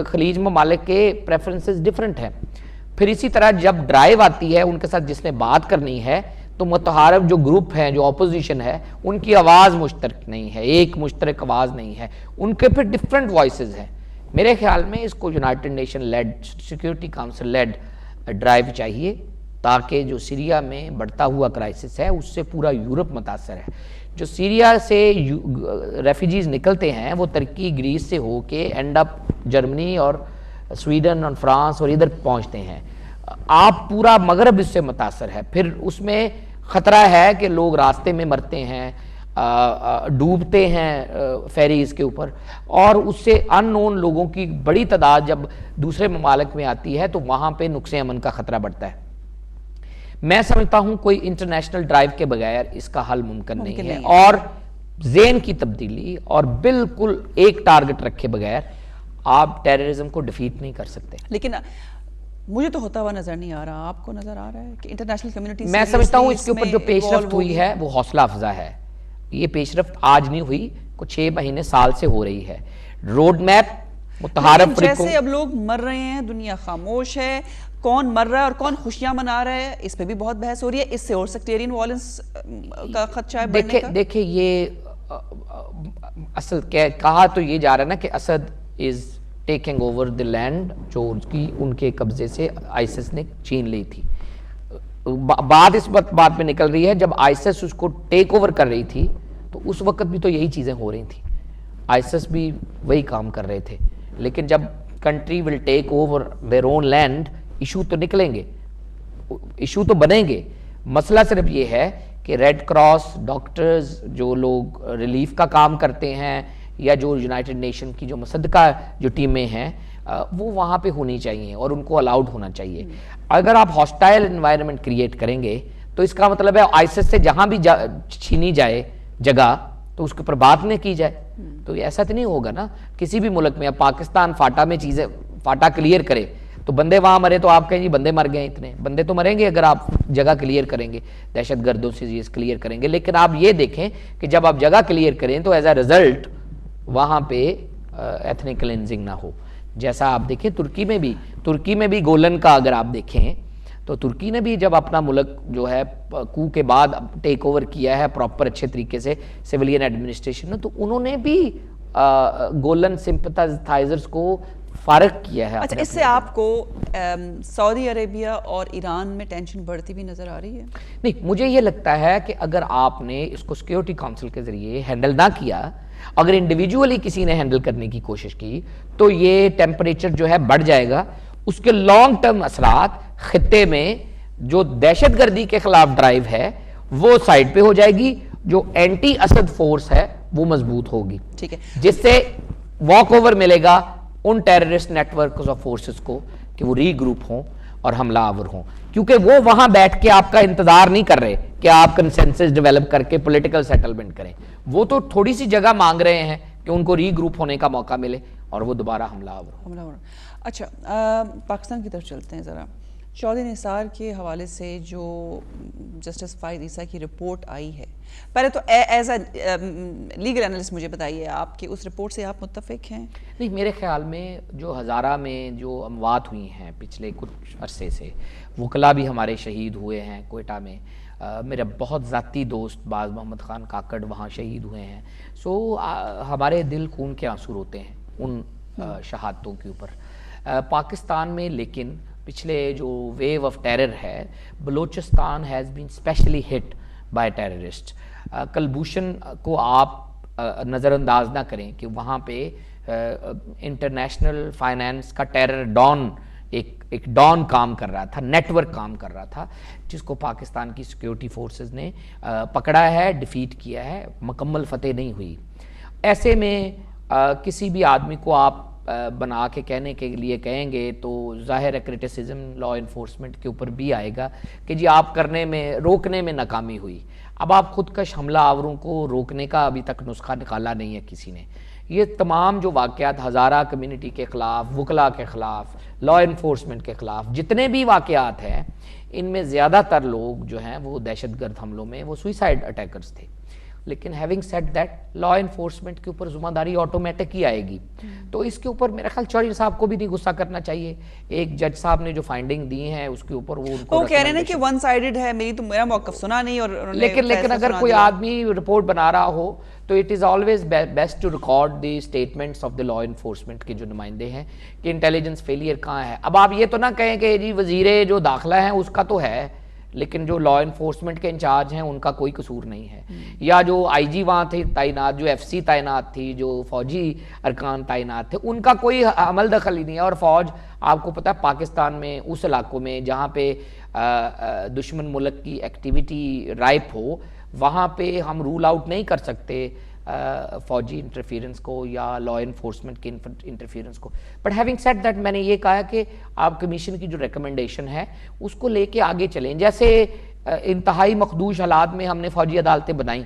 खलीज ममालिक के प्रेफरेंसेस डिफरेंट हैं। फिर इसी तरह जब ड्राइव आती है उनके साथ जिसने बात करनी है, तो मुतहारब जो ग्रुप हैं, जो अपोजिशन है, उनकी आवाज़ मुश्तरक नहीं है, एक मुश्तरक आवाज़ नहीं है, उनके फिर डिफरेंट वॉइसेस हैं। मेरे ख्याल में इसको United Nation led, Security Council led drive चाहिए, ताकि जो सीरिया में बढ़ता हुआ क्राइसिस है उससे पूरा यूरोप मुतासर है। जो सीरिया से रेफ्यूजीज निकलते हैं वो तुर्की, ग्रीस से होके एंड अप जर्मनी और स्वीडन और फ्रांस और इधर पहुंचते हैं। आप पूरा मगरब इससे मुतासर है। फिर उसमें ख़तरा है कि लोग रास्ते में मरते हैं, डूबते हैं फेरीज के ऊपर, और उससे अननोन लोगों की बड़ी तादाद जब दूसरे ममालिक में आती है तो वहाँ पे नुक्से अमन का ख़तरा बढ़ता है। मैं समझता हूँ कोई इंटरनेशनल ड्राइव के बगैर इसका हल मुमकिन नहीं है, और ज़ेन की तब्दीली और बिल्कुल एक टारगेट रखे बगैर आप टेररिज्म को डिफीट नहीं कर सकते। लेकिन मुझे तो होता हुआ नजर नहीं आ रहा, आपको नजर आ रहा है कि इंटरनेशनल कम्युनिटी? मैं समझता हूँ इसके ऊपर जो पेशरफ्त हुई है वो हौसला अफजा है। ये पेशरफ्त आज नहीं हुई, कुछ 6 महीने साल से हो रही है। रोड मैप मुतहारफ जैसे अब लोग मर रहे हैं, दुनिया खामोश है, कौन मर रहा है और कौन खुशियां मना रहा है, इस पे भी बहुत बहस हो रही है। इससे और सेक्टेरियन वायलेंस का खदशा है बढ़ने का। देखिए ये असल कहा तो ये जा रहा है ना कि Asad is taking over the land जो उनके कब्जे से आईसिस ने छीन ली थी। बात इस बात पे निकल रही है जब आईसिस उसको टेक ओवर कर रही थी तो उस वक्त भी तो यही चीजें हो रही थी, आईसिस भी वही काम कर रहे थे। लेकिन जब country will take over their own land, issue तो निकलेंगे, इशू तो बनेंगे। मसला सिर्फ ये है कि रेड क्रॉस, डॉक्टर्स, जो लोग रिलीफ का काम करते हैं या जो यूनाइटेड नेशन की जो मुसद्दका जो टीमें हैं वो वहाँ पे होनी चाहिए और उनको अलाउड होना चाहिए। अगर आप हॉस्टाइल एनवायरनमेंट क्रिएट करेंगे तो इसका मतलब है आईसिस से जहाँ भी छीनी जाए जगह तो उसके ऊपर बात नहीं की जाए। तो ऐसा तो नहीं होगा ना किसी भी मुल्क में। अब पाकिस्तान फाटा में चीजें फाटा क्लियर करे तो बंदे वहां मरे तो आप कहें जी बंदे मर गए, इतने बंदे तो मरेंगे अगर आप जगह क्लियर करेंगे, दहशतगर्दों से ये क्लियर करेंगे। लेकिन आप ये देखें कि जब आप जगह क्लियर करें तो एज अ रिजल्ट वहां पे एथनिक क्लेंजिंग ना हो। जैसा आप देखें तुर्की में भी गोलन का अगर आप देखें तो तुर्की ने भी जब अपना मुल्क जो है कू के बाद टेक ओवर किया है प्रॉपर अच्छे तरीके से सिविलियन एडमिनिस्ट्रेशन ने, तो उन्होंने भी गोलन सिंपथाइजर्स को फारग किया है। अच्छा, इससे आपको सऊदी अरेबिया और ईरान में टेंशन बढ़ती भी नजर आ रही है? नहीं, मुझे ये लगता है कि अगर आपने इसको सिक्योरिटी काउंसिल के जरिए हैंडल ना किया, अगर इंडिविजुअली किसी ने हैंडल करने की कोशिश की तो ये टेम्परेचर जो है बढ़ जाएगा। उसके लॉन्ग टर्म असरात खित्ते में जो दहशतगर्दी के खिलाफ ड्राइव है वो साइड पे हो जाएगी, जो एंटी असद फोर्स है वो मजबूत होगी। ठीक है, जिससे वॉक ओवर मिलेगा उन टेररिस्ट नेटवर्क ऑफ फोर्सेस को कि वो रीग्रुप हों और हमलावर हों, क्योंकि वो वहां बैठ के आपका इंतजार नहीं कर रहे कि आप कंसेंसस डेवलप करके पॉलिटिकल सेटलमेंट करें। वो तो थोड़ी सी जगह मांग रहे हैं कि उनको रीग्रुप होने का मौका मिले और वो दोबारा हमलावर हो। अच्छा, पाकिस्तान की तरफ चलते हैं ज़रा। चौधरी निसार के हवाले से जो जस्टिस फाइद ईसा की रिपोर्ट आई है, पहले तो एज अ लीगल एनालिस्ट मुझे बताइए, आपकी उस रिपोर्ट से आप मुत्तफिक हैं? नहीं, मेरे ख्याल में जो हज़ारा में जो अमवात हुई हैं पिछले कुछ अरसे से, वकला भी हमारे शहीद हुए हैं कोयटा में। मेरा बहुत ज़ाती दोस्त बाज़ मोहम्मद ख़ान काकड़ वहाँ शहीद हुए हैं। सो हमारे दिल खून के आंसू रोते हैं उन शहादतों के ऊपर। पाकिस्तान में लेकिन पिछले जो वेव ऑफ टेरर है, Balochistan has been specially hit by terrorist. Kulbhushan को आप नज़रअंदाज ना करें कि वहाँ पे इंटरनेशनल फाइनेंस का टेरर डॉन एक डॉन काम कर रहा था, नेटवर्क काम कर रहा था, जिसको पाकिस्तान की सिक्योरिटी फोर्सेस ने पकड़ा है, डिफीट किया है, मुकम्मल फतेह नहीं हुई। ऐसे में किसी भी आदमी को आप बना के कहने के लिए कहेंगे तो जाहिर है क्रिटिसिज्म लॉ इन्फोर्समेंट के ऊपर भी आएगा कि जी आप रोकने में नाकामी हुई। अब आप खुदकश हमला आवरों को रोकने का अभी तक नुस्खा निकाला नहीं है किसी ने। ये तमाम जो वाक़यात हज़ारा कम्युनिटी के ख़िलाफ़, वकला के ख़िलाफ़, लॉ इन्फोर्समेंट के ख़िलाफ़ जितने भी वाक़यात हैं, इनमें ज़्यादातर लोग जो हैं वो दहशतगर्द हमलों में वो सुइसाइड अटैकर्स थे। लेकिन having said that, law enforcement के ऊपर ज़िम्मेदारी ऑटोमेटिक ही आएगी। तो इसके ऊपर मेरा ख्याल चौधरी साहब को भी नहीं गुस्सा करना चाहिए। एक जज साहब ने जो फाइंडिंग दी है उसके ऊपर वो कह रहे हैं कि वन साइडेड है, मेरा मौक़िफ़ सुना नहीं। और लेकिन अगर कोई आदमी रिपोर्ट बना रहा हो तो it is always best to record the statements of the law enforcement के जो नुमाइंदे हैं कि इंटेलिजेंस फेलियर कहाँ है। अब आप ये तो ना कहें कि जी वज़ीरे जो दाखिला है उसका तो है, लेकिन जो लॉ इन्फोर्समेंट के इंचार्ज हैं उनका कोई कसूर नहीं है, या जो आईजी वहाँ थे तैनात, जो एफसी तैनात थी, जो फौजी अरकान तैनात थे, उनका कोई अमल दखल ही नहीं है। और फौज, आपको पता है पाकिस्तान में उस इलाकों में जहाँ पे दुश्मन मुल्क की एक्टिविटी राइप हो, वहाँ पे हम रूल आउट नहीं कर सकते फौजी इंटरफेरेंस को या लॉ इन्फोर्समेंट के इंटरफेरेंस को। बट हैविंग सेड दैट, मैंने ये कहा कि आप कमीशन की जो रिकमेंडेशन है उसको लेके आगे चलें। जैसे इंतहाई मखदूश हालात में हमने फौजी अदालतें बनाई,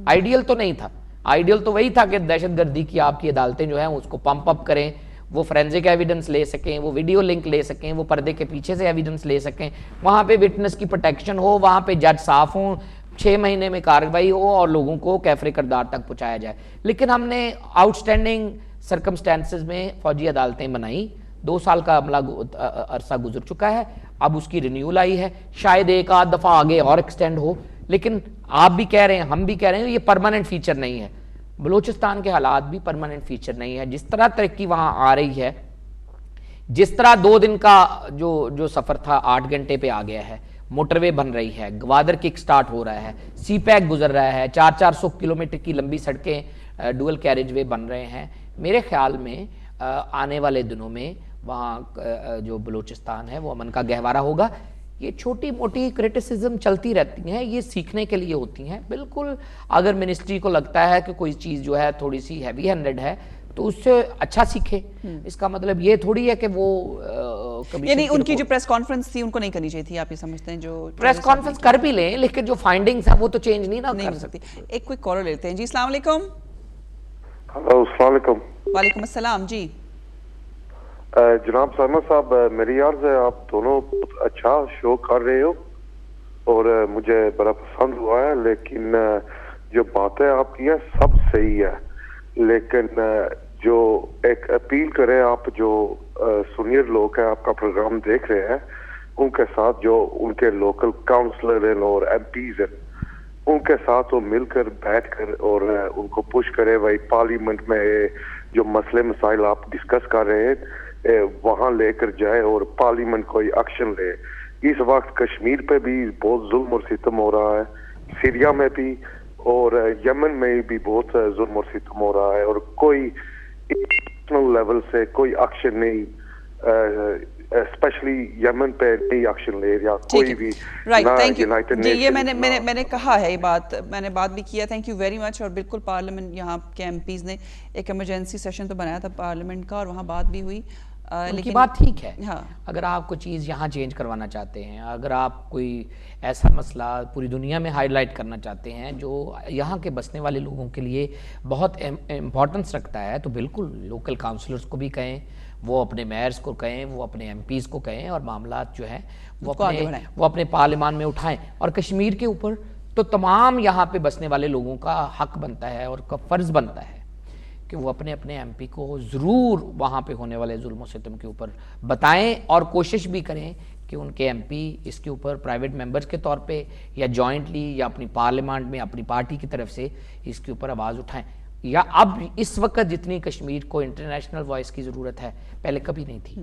आइडियल तो नहीं था, आइडियल तो वही था कि दहशतगर्दी की आपकी अदालतें जो हैं उसको पंप अप करें, वो फोरेंसिक एविडेंस ले सकें, वो वीडियो लिंक ले सकें, वो पर्दे के पीछे से एविडेंस ले सकें, वहाँ पे विटनेस की प्रोटेक्शन हो, वहाँ पे जज साफ हों, 6 महीने में कार्रवाई हो और लोगों को कैफरे किरदार तक पहुँचाया जाए। लेकिन हमने आउटस्टैंडिंग सर्कमस्टेंसेस में फौजी अदालतें बनाई, 2 साल का अरसा गुजर चुका है, अब उसकी रिन्यूअल आई है, शायद एक आध दफ़ा आगे और एक्सटेंड हो, लेकिन आप भी कह रहे हैं, हम भी कह रहे हैं, ये परमानेंट फीचर नहीं है। बलूचिस्तान के हालात भी परमानेंट फीचर नहीं है। जिस तरह तरक्की वहाँ आ रही है, जिस तरह 2 दिन का जो सफ़र था 8 घंटे पे आ गया है, मोटरवे बन रही है, ग्वादर किक स्टार्ट हो रहा है, सी पैक गुजर रहा है, 400-400 किलोमीटर की लंबी सड़कें डुअल कैरेज वे बन रहे हैं। मेरे ख्याल में आने वाले दिनों में वहाँ जो बलूचिस्तान है वो अमन का गहवारा होगा। ये छोटी मोटी क्रिटिसिज्म चलती रहती हैं, ये सीखने के लिए होती हैं। बिल्कुल अगर मिनिस्ट्री को लगता है कि कोई चीज़ जो है थोड़ी सी हैवी हैंडेड है तो उससे अच्छा सीखे। इसका मतलब ये थोड़ी है कि वो कभी यानी उनकी जो प्रेस कॉन्फ्रेंस थी उनको नहीं करनी चाहिए थी, आप ये समझते हैं? जो प्रेस कॉन्फ्रेंस कर भी लें, लेकिन जो फाइंडिंग्स है वो तो चेंज नहीं कर सकती। एक क्विक कॉलर लेते हैं जी। अस्सलाम वालेकुम। हेलो, अस्सलाम वालेकुम। वालेकुम अस्सलाम जी। जनाब सामा साहब, मेरी अर्ज है, आप दोनों अच्छा शो कर रहे हो और मुझे बड़ा पसंद हुआ है, लेकिन जो बातें आपकी हैं सब सही है, लेकिन जो एक अपील करें आप, जो सीनियर लोग हैं आपका प्रोग्राम देख रहे हैं, उनके साथ जो उनके लोकल काउंसलर हैं और एमपीज हैं, उनके साथ वो मिलकर बैठकर और उनको पुश करे भाई पार्लियामेंट में जो मसले मसाइल आप डिस्कस कर रहे हैं वहां लेकर जाए और पार्लियामेंट कोई एक्शन ले। इस वक्त कश्मीर पे भी बहुत जुल्म और सितम हो रहा है, सीरिया में भी और यमन में भी बहुत जुल्म और सितम हो रहा है और कोई इंटरनेशनल लेवल से कोई एक्शन नहीं, स्पेशली यमन पे नहीं एक्शन ले रहा कोई भी। यूनाइटेड नेशन, ये मैंने कहा है, ये मैंने बात भी किया। Thank you very much. और बिल्कुल पार्लियामेंट, यहाँ के एमपीज ने एक इमरजेंसी सेशन तो बनाया था पार्लियामेंट का और वहाँ बात भी हुई। लेकिन बात ठीक है। हाँ। अगर आप कोई चीज़ यहाँ चेंज करवाना चाहते हैं, अगर आप कोई ऐसा मसला पूरी दुनिया में हाईलाइट करना चाहते हैं जो यहाँ के बसने वाले लोगों के लिए बहुत इम्पोर्टेंस रखता है, तो बिल्कुल लोकल काउंसलर्स को भी कहें, वो अपने मेयर्स को कहें, वो अपने एमपीज को कहें और मामला जो है वो अपने पार्लियामान में उठाएं। और कश्मीर के ऊपर तो तमाम यहाँ पे बसने वाले लोगों का हक बनता है और का फ़र्ज़ बनता है कि वो अपने अपने एमपी को ज़रूर वहाँ पे होने वाले जुल्म सितम के ऊपर बताएं और कोशिश भी करें कि उनके एमपी इसके ऊपर प्राइवेट मेंबर्स के तौर पे या जॉइंटली या अपनी पार्लियामेंट में अपनी पार्टी की तरफ से इसके ऊपर आवाज़ उठाएं। या अब इस वक्त जितनी कश्मीर को इंटरनेशनल वॉइस की ज़रूरत है, पहले कभी नहीं थी।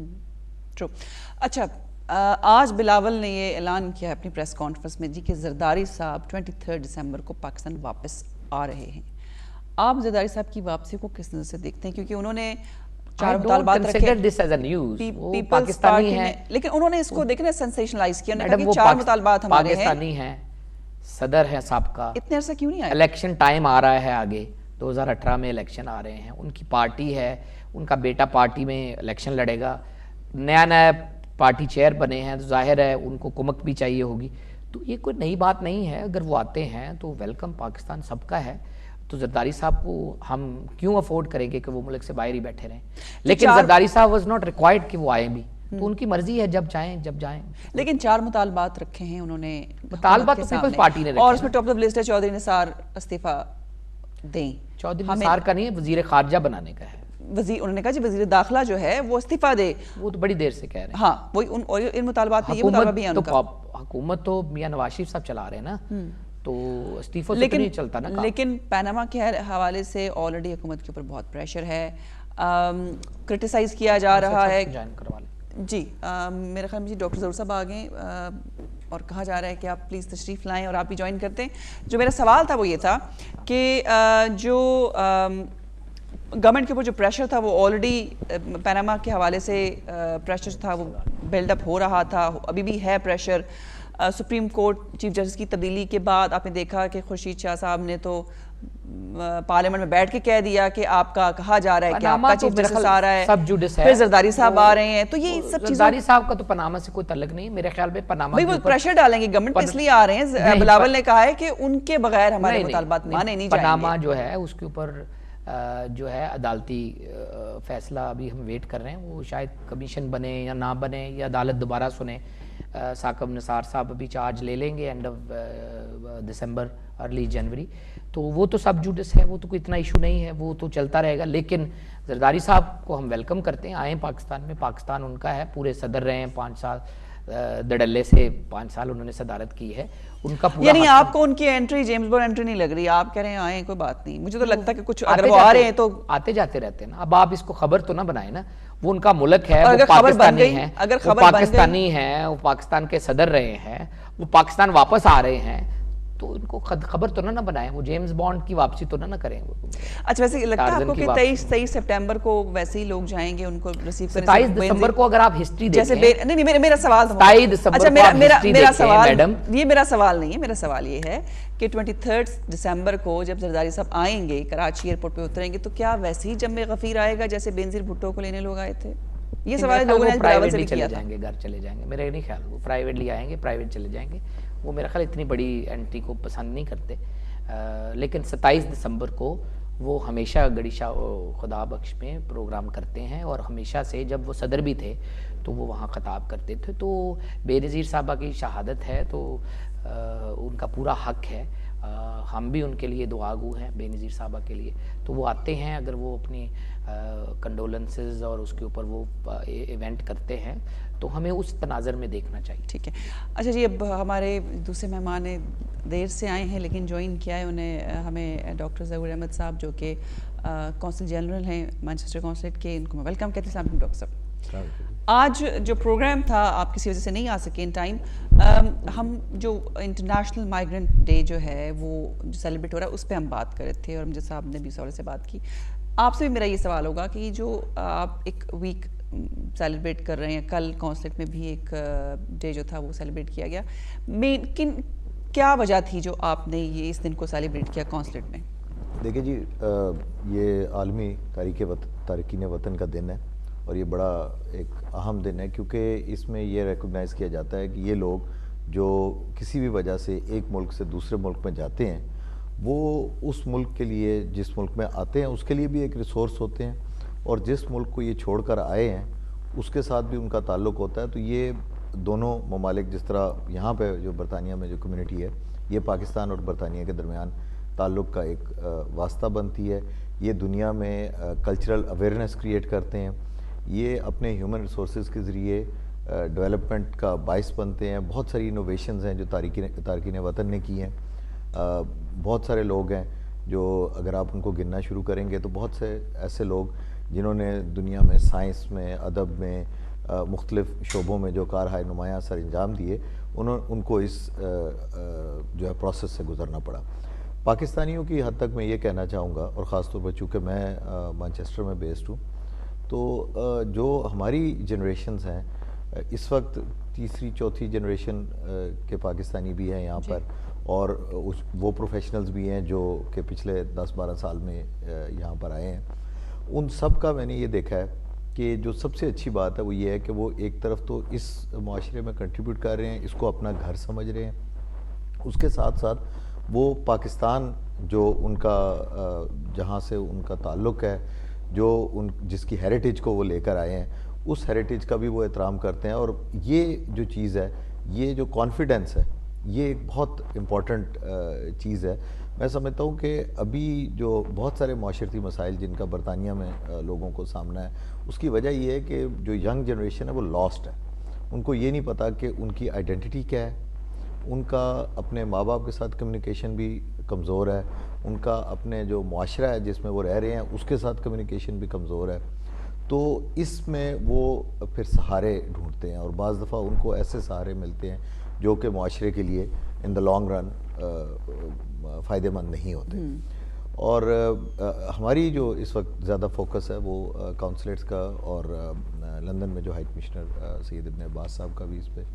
ट्रू। अच्छा, आज बिलावल ने ये ऐलान किया है अपनी प्रेस कॉन्फ्रेंस में जी कि जरदारी साहब 23 दिसंबर को पाकिस्तान वापस आ रहे हैं। आप जरदारी साहब की वापसी को किस नज़र से देखते हैं? क्योंकि उन्होंने 4 मुतालबात रखे, पाकिस्तानी है, लेकिन उन्होंने इसको देखना सेंसेशनलाइज किया, उन्होंने कहा कि 4 मुतालबात हमारे हैं। पाकिस्तानी है, सदर है सबका, इतने अरसा क्यों नहीं आए? इलेक्शन टाइम आ रहा है, आगे 2018 में इलेक्शन आ रहे हैं, उनकी पार्टी है, उनका बेटा पार्टी में इलेक्शन लड़ेगा, नया पार्टी चेयर बने हैं, तो जाहिर है उनको कुमक भी चाहिए होगी। तो ये कोई नई बात नहीं है, अगर वो आते हैं तो वेलकम, पाकिस्तान सबका है। तो जरदारी साहब को हम क्यों अफोर्ड करेंगे कि वो मुल्क से बाहर ही बैठे रहें? लेकिन जरदारी साहब वाज नॉट रिक्वायर्ड कि वो आए भी, तो उनकी मर्जी है, जब जाएं। लेकिन 4 मुतालबात रखे हैं उन्होंने, मुतालबात तो पीपल्स पार्टी ने रखे, और उसमें टॉप ऑफ द लिस्ट है चौधरी निसार इस्तीफा दें। चौधरी निसार का नहीं है, वजीर खारजा बनाने का है। वजीर, उन्होंने कहा जी वजीर दाखिला जो है वो इस्तीफा दे, वो तो बड़ी देर से कह रहे हैं। हाँ, वही इन मुतालबात में ये मुतालबा भी है उनका। हुकूमत तो मियां नवाज शरीफ साहब चला रहे हैं ना, तो इस्तीफों से नहीं चलता ना। लेकिन पनामा के हवाले से ऑलरेडी हुकूमत के ऊपर बहुत प्रेशर है, क्रिटिसाइज किया जा रहा है जी। मेरे ख्याल में जी डॉक्टर ज़रूर साहब आ गए और कहा जा रहा है कि आप प्लीज़ तशरीफ़ लाएं और आप भी ज्वाइन करते हैं। जो मेरा सवाल था वो ये था कि जो गवर्नमेंट के ऊपर जो प्रेशर था वो ऑलरेडी पनामा के हवाले से प्रेशर था, वो बिल्डअप हो रहा था, अभी भी है pressure. Supreme court chief justice की तब्दीली के बाद आपने देखा कि खुर्शीद शाह साहब ने तो पार्लियामेंट में बैठ के कह दिया कि आपका कहा जा रहा है कि आपका चीफ जस्टिस आ रहा है, सब जुडिस है, फिर जरदारी साहब आ रहे हैं। तो ये सब चीजें, जरदारी साहब का तो पनामा से कोई तल्लुक नहीं, मेरे ख्याल में पनामा भाई वो प्रेशर डालेंगे गवर्नमेंट पे, इसलिए आ रहे हैं। बिलावल ने कहा है कि उनके बगैर हमारे मुतालबात माने नहीं जाएंगे। पनामा जो है उसके ऊपर जो है अदालती फैसला अभी हम वेट कर रहे हैं, वो शायद कमीशन बने या ना बने या अदालत दोबारा सुने। साकब निसार साहब अभी चार्ज ले लेंगे end of December early January, तो वो तो सब जुडिस है, वो तो कोई इतना इशू नहीं है, वो तो चलता रहेगा। लेकिन जरदारी साहब को हम वेलकम करते हैं, आए पाकिस्तान में, पाकिस्तान उनका है, पूरे सदर रहे हैं 5 साल, दडल्ले से 5 साल उन्होंने सदारत की है, उनका पूरा। यानी आपको उनकी एंट्री जेम्स बॉन्ड एंट्री नहीं लग रही, आप कह रहे हैं आए कोई बात नहीं, मुझे तो लगता है कि कुछ अगर वो आ रहे हैं तो आते जाते रहते हैं ना। अब आप इसको खबर तो ना बनाए ना, वो उनका मुल्क है, अगर वो खबर बन पाकिस्तानी गई, है, अगर वो खबर बन पाकिस्तानी है, वो पाकिस्तान के सदर रहे हैं, वो पाकिस्तान वापस आ रहे हैं, तो उनको खबर तो ना बनाए, वो जेम्स बॉन्ड की वापसी तो ना करें वो। अच्छा, वैसे लगता है आपको कि 23 सितंबर को वैसे ही लोग जाएंगे उनको रिसीव करने? 27 दिसंबर को अगर आप हिस्ट्री देखें, जैसे नहीं, मेरा सवाल 27 दिसंबर अच्छा, को मेरा सवाल, मैडम ये मेरा सवाल नहीं है, मेरा सवाल ये है कि 23 दिसंबर को जब जरदारी साहब आएंगे, कराची एयरपोर्ट पे उतरेंगे, तो क्या वैसे ही जम्मे गफीर आएगा जैसे बेनजीर भुट्टो को लेने लोग आए थे? ये सवाल लोगों ने बिलावल से भी किया था। जाएंगे, घर चले जाएंगे, मेरा नहीं ख्याल वो प्राइवेटली आएंगे, प्राइवेट चले जाएंगे, वो मेरा ख्याल इतनी बड़ी एंट्री को पसंद नहीं करते। लेकिन 27 दिसंबर को वो हमेशा गड़ीशा खुदा बख्श में प्रोग्राम करते हैं, और हमेशा से जब वो सदर भी थे तो वो वहाँ खताब करते थे। तो बेनज़ीर साहबा की शहादत है तो उनका पूरा हक है, हम भी उनके लिए दुआगू हैं बेनज़ीर साहबा के लिए। तो वो आते हैं, अगर वो अपनी कंडोलेंसेस और उसके ऊपर वो इवेंट करते हैं तो हमें उस तनाज़र में देखना चाहिए। ठीक है। अच्छा जी, अब हमारे दूसरे मेहमान देर से आए हैं लेकिन ज्वाइन किया है उन्हें हमें डॉक्टर ज़हूर अहमद साहब, जो कि कौंसल जनरल हैं मैनचेस्टर कौंसलेट के, इनको मैं वेलकम कहती हूँ। डॉक्टर साहब, आज जो प्रोग्राम था आप किसी वजह से नहीं आ सके इन टाइम, हम जो इंटरनेशनल माइग्रेंट डे जो है वो जो सेलिब्रेट हो रहा है उस पर हम बात कर रहे थे, और मुझे साहब ने भी इस से बात की। आपसे भी मेरा ये सवाल होगा कि जो आप एक वीक सेलिब्रेट कर रहे हैं, कल कौंसलेट में भी एक डे जो था वो सेलिब्रेट किया गया, क्या वजह थी जो आपने ये इस दिन को सेलिब्रेट किया कौंसलेट में? देखिए जी, ये आलमी तारकीन वतन का दिन है, और ये बड़ा एक अहम दिन है, क्योंकि इसमें ये रिकॉग्नाइज़ किया जाता है कि ये लोग जो किसी भी वजह से एक मुल्क से दूसरे मुल्क में जाते हैं, वो उस मुल्क के लिए, जिस मुल्क में आते हैं उसके लिए भी एक रिसोर्स होते हैं, और जिस मुल्क को ये छोड़कर आए हैं उसके साथ भी उनका ताल्लुक़ होता है। तो ये दोनों ममालिक, जिस तरह यहाँ पे जो बरतानिया में जो कम्युनिटी है, ये पाकिस्तान और बरतानिया के दरमियान ताल्लुक़ का एक वास्ता बनती है, ये दुनिया में कल्चरल अवेयरनेस क्रिएट करते हैं, ये अपने ह्यूमन रिसोर्सेज के ज़रिए डेवलपमेंट का बाइस बनते हैं। बहुत सारी इनोवेशंस हैं जो तारकीन वतन ने की हैं। बहुत सारे लोग हैं जो अगर आप उनको गिनना शुरू करेंगे तो बहुत से ऐसे लोग जिन्होंने दुनिया में साइंस में, अदब में, मुख्तलिफ शोबों में जो कारहाय नुमायाँ सर अंजाम दिए, उनको इस जो है प्रोसेस से गुज़रना पड़ा। पाकिस्तानियों की हद तक मैं ये कहना चाहूँगा, और ख़ास तौर पर चूँकि मैं मैनचेस्टर में बेस्ड हूँ, तो जो हमारी जनरेशन्स हैं इस वक्त तीसरी चौथी जनरेशन के पाकिस्तानी भी हैं यहाँ पर, और वो प्रोफेशनल्स भी हैं जो कि पिछले 10-12 साल में यहाँ पर आए हैं। उन सब का मैंने ये देखा है कि जो सबसे अच्छी बात है वो ये है कि वो एक तरफ तो इस माशरे में कंट्रीब्यूट कर रहे हैं, इसको अपना घर समझ रहे हैं, उसके साथ साथ वो पाकिस्तान जो उनका जहाँ से उनका ताल्लुक़ है, जो जिसकी हेरिटेज को वो लेकर आए हैं, उस हेरिटेज का भी वो एहतराम करते हैं। और ये जो चीज़ है, ये जो कॉन्फिडेंस है, ये एक बहुत इम्पॉर्टेंट चीज़ है। मैं समझता हूँ कि अभी जो बहुत सारे माशरती मसाइल जिनका बरतानिया में लोगों को सामना है, उसकी वजह ये है कि जो यंग जनरेशन है वो लॉस्ट है। उनको ये नहीं पता कि उनकी आइडेंटिटी क्या है, उनका अपने माँ बाप के साथ कम्युनिकेशन भी कमज़ोर है, उनका अपने जो माशरा है जिसमें वो रह रहे हैं उसके साथ कम्युनिकेशन भी कमज़ोर है। तो इसमें वो फिर सहारे ढूंढते हैं, और बाज़ दफ़ा उनको ऐसे सहारे मिलते हैं जो कि माशरे के लिए इन द लॉन्ग रन फ़ायदेमंद नहीं होते। और हमारी जो इस वक्त ज़्यादा फोकस है वो काउंसलेट्स का, और लंदन में जो हाई कमिश्नर सैयद इब्न अब्बास साहब का भी इस पर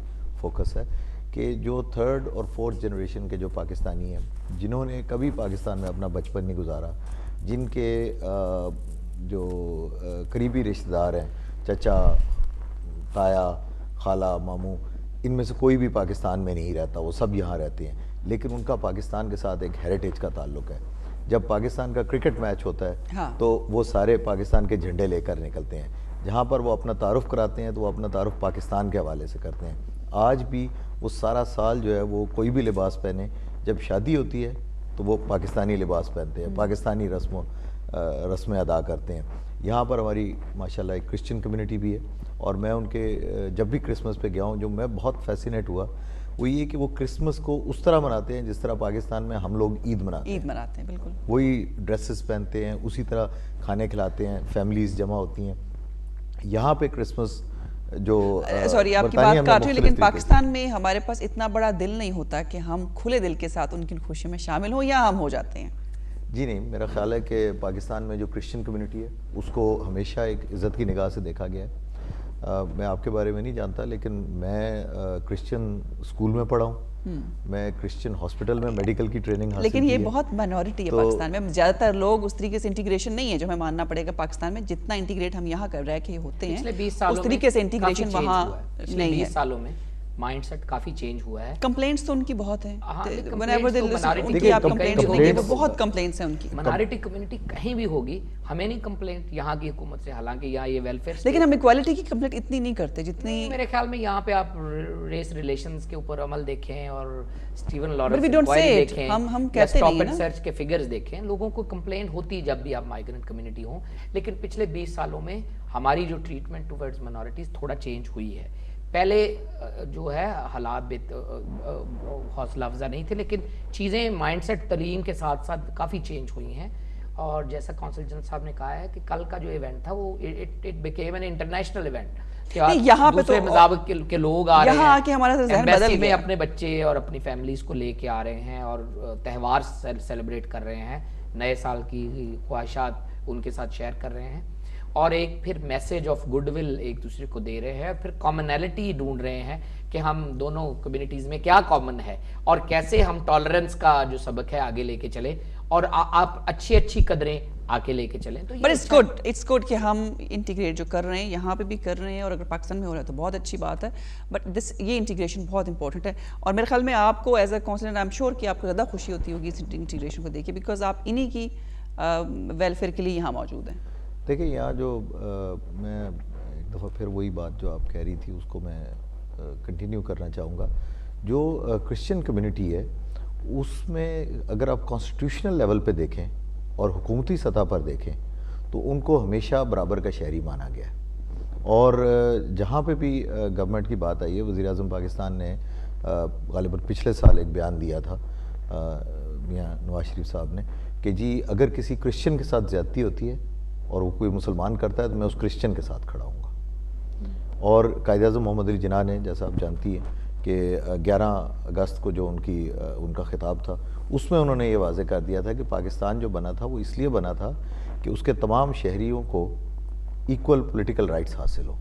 फोकस है कि जो 3rd और 4th जनरेशन के जो पाकिस्तानी हैं जिन्होंने कभी पाकिस्तान में अपना बचपन नहीं गुजारा, जिनके जो करीबी रिश्तेदार हैं, चचा, ताया, खाला, मामू, इनमें से कोई भी पाकिस्तान में नहीं रहता, वो सब यहाँ रहते हैं, लेकिन उनका पाकिस्तान के साथ एक हेरिटेज का ताल्लुक़ है, जब पाकिस्तान का क्रिकेट मैच होता है हाँ। तो वो सारे पाकिस्तान के झंडे लेकर निकलते हैं। जहाँ पर वो अपना तारुफ कराते हैं तो वो अपना तारुफ पाकिस्तान के हवाले से करते हैं। आज भी वो सारा साल जो है वो कोई भी लिबास पहने, जब शादी होती है तो वो पाकिस्तानी लिबास पहनते हैं, पाकिस्तानी रस्में अदा करते हैं। यहाँ पर हमारी माशाल्लाह एक क्रिश्चियन कम्युनिटी भी है और मैं उनके जब भी क्रिसमस पे गया हूँ, जो मैं बहुत फैसिनेट हुआ वो ये कि वो क्रिसमस को उस तरह मनाते हैं जिस तरह पाकिस्तान में हम लोग ईद मनाते हैं, बिल्कुल वही ड्रेसेस पहनते हैं, उसी तरह खाने खिलाते हैं, फैमिलीज जमा होती हैं। यहाँ पे क्रिसमस जो सॉरी आपकी बात काट रही, लेकिन पाकिस्तान में हमारे पास इतना बड़ा दिल नहीं होता कि हम खुले दिल के साथ उनकी खुशी में शामिल हों, या हम हो जाते हैं? जी नहीं, मेरा ख्याल है कि पाकिस्तान में जो क्रिश्चियन कम्युनिटी है उसको हमेशा एक इज़्ज़त की निगाह से देखा गया है। मैं आपके बारे में नहीं जानता, लेकिन मैं क्रिश्चियन स्कूल में पढ़ा हूँ, मैं क्रिश्चियन हॉस्पिटल में मेडिकल की ट्रेनिंग हासिल लेकिन ये की है। बहुत माइनॉरिटी है पाकिस्तान में, ज़्यादातर लोग उस तरीके से इंटीग्रेशन नहीं है जो हमें मानना पड़ेगा पाकिस्तान में, जितना इंटीग्रेट हम यहाँ कर रहे होते हैं पिछले 20 सालों उस तरीके से में इंटीग्रेशन काफी वहाँ change हुआ है। पिछले नहीं 20 है। सालों में माइंडसेट काफी चेंज हुआ है। कंप्लेंट्स तो उनकी बहुत हैं। हाँ, लेकिन Whenever complaints they तो listen, minority उनकी की आप कंप्लेंट्स complaints- नहीं, वो बहुत कंप्लेंट्स हैं उनकी। माइनॉरिटी कम्युनिटी कहीं भी होगी, हमें नहीं कंप्लेंट यहाँ की हुकूमत से, हालांकि यहाँ ये वेलफेयर लेकिन हम इक्वालिटी की कंप्लेंट इतनी नहीं करते जितनी। मेरे ख्याल में यहाँ पे आप रेस रिलेशंस के ऊपर अमल देखें और Steven But we Lawrence don't say it. देखें, हम या कहते स्टॉप नहीं है एंड ना। सर्च के फिगर्स देखें, लोगों को कंप्लेन होती है जब भी आप माइग्रेंट कम्युनिटी हो। लेकिन पिछले 20 सालों में हमारी जो ट्रीटमेंट टुवर्ड्स माइनॉरिटीज थोड़ा चेंज हुई है। पहले जो है हालात हौसला अफजा नहीं थे, लेकिन चीज़ें माइंडसेट तलीम के साथ साथ काफ़ी चेंज हुई हैं। और जैसा कौंसल जनरल साहब ने कहा है कि कल का जो इवेंट था वो it became an international event. यहाँ पे दूसरे तो मज़ाब के लोग आ रहे हैं, यहाँ आके हमारा ज़हन बदल एम्बेसी में गया। अपने बच्चे और अपनी फैमिलीज को लेके आ रहे हैं और त्यौहार सेलिब्रेट कर रहे हैं, नए साल की ख्वाहिशात उनके साथ शेयर कर रहे हैं, और एक फिर मैसेज ऑफ गुडविल एक दूसरे को दे रहे हैं, फिर कॉमनैलिटी ढूंढ रहे हैं कि हम दोनों कम्युनिटीज़ में क्या कॉमन है और कैसे हम टॉलरेंस का जो सबक है आगे लेके चले और आप अच्छी कदरें आके लेके चलें। तो बट इट्स गुड कि हम इंटीग्रेट जो कर रहे हैं यहाँ पे भी कर रहे हैं, और अगर पाकिस्तान में हो रहा है तो बहुत अच्छी बात है। बट ये इंटीग्रेशन बहुत इंपॉर्टेंट है, और मेरे ख्याल में आपको as a councillor I am sure कि आपको ज़्यादा खुशी होती होगी इस इंटीग्रेशन को देखिए, बिकॉज आप इन्हीं की वेलफेयर के लिए यहाँ मौजूद हैं। देखिए यहाँ जो मैं एक दफ़ा फिर वही बात जो आप कह रही थी उसको मैं कंटिन्यू करना चाहूँगा। जो क्रिश्चियन कम्युनिटी है उसमें अगर आप कॉन्स्टिट्यूशनल लेवल पे देखें और हुकूमती सतह पर देखें तो उनको हमेशा बराबर का शहरी माना गया है। और जहाँ पे भी गवर्नमेंट की बात आई है, वज़ीर-ए-आज़म पाकिस्तान ने ग़ालिबन पिछले साल एक बयान दिया था मियां नवाज शरीफ साहब ने कि जी अगर किसी क्रिश्चियन के साथ ज़्यादती होती है और वो कोई मुसलमान करता है तो मैं उस क्रिश्चियन के साथ खड़ा हूँगा। और कायद-ए-आज़म मोहम्मद अली जिन्ना ने, जैसा आप जानती हैं कि 11 अगस्त को जो उनका खिताब था उसमें उन्होंने ये वाज़े कर दिया था कि पाकिस्तान जो बना था वो इसलिए बना था कि उसके तमाम शहरियों को इक्वल पॉलिटिकल राइट्स हासिल हो।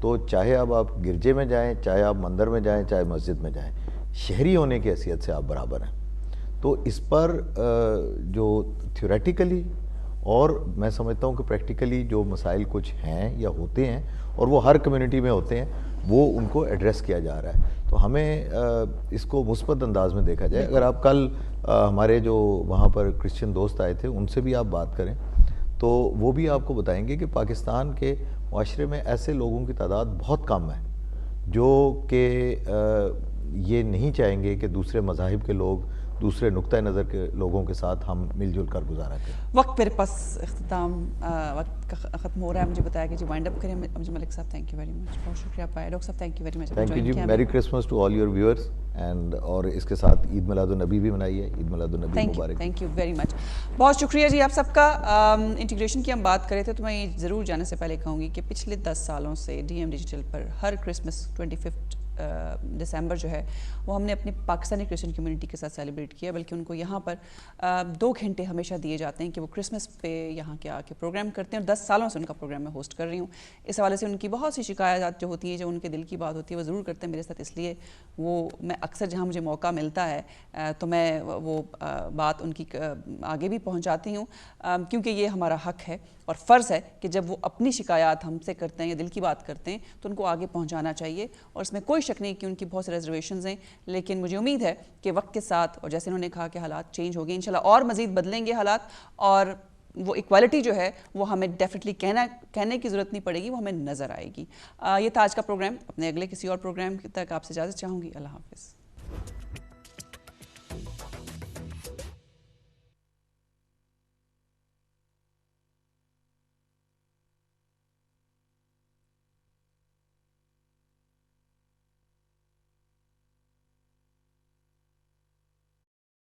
तो चाहे अब आप गिरजे में जाएं, चाहे आप मंदिर में जाएं, चाहे मस्जिद में जाएं, शहरी होने की हैसियत से आप बराबर हैं। तो इस पर जो थ्योरेटिकली और मैं समझता हूँ कि प्रैक्टिकली जो मसाइल कुछ हैं या होते हैं और वो हर कम्युनिटी में होते हैं, वो उनको एड्रेस किया जा रहा है। तो हमें इसको मुस्बत अंदाज में देखा जाए। अगर आप कल हमारे जो वहाँ पर क्रिश्चियन दोस्त आए थे उनसे भी आप बात करें तो वो भी आपको बताएंगे कि पाकिस्तान के माशरे में ऐसे लोगों की तादाद बहुत कम है जो कि ये नहीं चाहेंगे कि दूसरे मज़ाहिब के लोग, दूसरे नुक्ता नज़र के लोगों के साथ हम मिलजुल कर गुजारा करें। वक्त मेरे पास इख्तिताम वक्त ख़त्म हो रहा है, मुझे बताया कि जी वाइंड अप करें। मुझे मलिक साहब थैंक यू वेरी मच, बहुत शुक्रिया पाए। डॉक्टर साहब thank you very much. Thank you जी। Merry Christmas to all your viewers and और इसके साथ ईद मिलादुन्नबी भी मनाइए। ईद मिलादुन्नबी मुबारक। थैंक यू वेरी मच, बहुत शुक्रिया जी आप सबका। इंटीग्रेशन की हम बात कर रहे थे तो मैं ये ज़रूर जाने से पहले कहूँगी कि पिछले 10 सालों से DM डिजिटल पर हर क्रिसमस 25 दिसंबर जो है वो हमने अपनी पाकिस्तानी क्रिश्चियन कम्युनिटी के साथ सेलिब्रेट किया, बल्कि उनको यहाँ पर 2 घंटे हमेशा दिए जाते हैं कि वो क्रिसमस पे यहाँ के आके प्रोग्राम करते हैं, और 10 सालों से उनका प्रोग्राम मैं होस्ट कर रही हूँ। इस हवाले से उनकी बहुत सी शिकायत जो होती है, जो उनके दिल की बात होती है, वो ज़रूर करते हैं मेरे साथ। इसलिए वो मैं अक्सर जहाँ मुझे मौका मिलता है तो मैं वो बात उनकी आगे भी पहुँचाती हूँ, क्योंकि ये हमारा हक है और फ़र्ज़ है कि जब वो अपनी शिकायत हमसे करते हैं या दिल की बात करते हैं तो उनको आगे पहुंचाना चाहिए। और इसमें कोई शक नहीं कि उनकी बहुत से रिजर्वेशंस हैं, लेकिन मुझे उम्मीद है कि वक्त के साथ और जैसे उन्होंने कहा कि हालात चेंज हो गए, इंशाल्लाह और मज़ीद बदलेंगे हालात, और वो इक्वालिटी जो है वो हमें डेफिनेटली कहने की ज़रूरत नहीं पड़ेगी, वो हमें नज़र आएगी। ये था आज का प्रोग्राम। अपने अगले किसी और प्रोग्राम तक आपसे इजाज़त चाहूँगी। अल्लाह हाफ़िज़।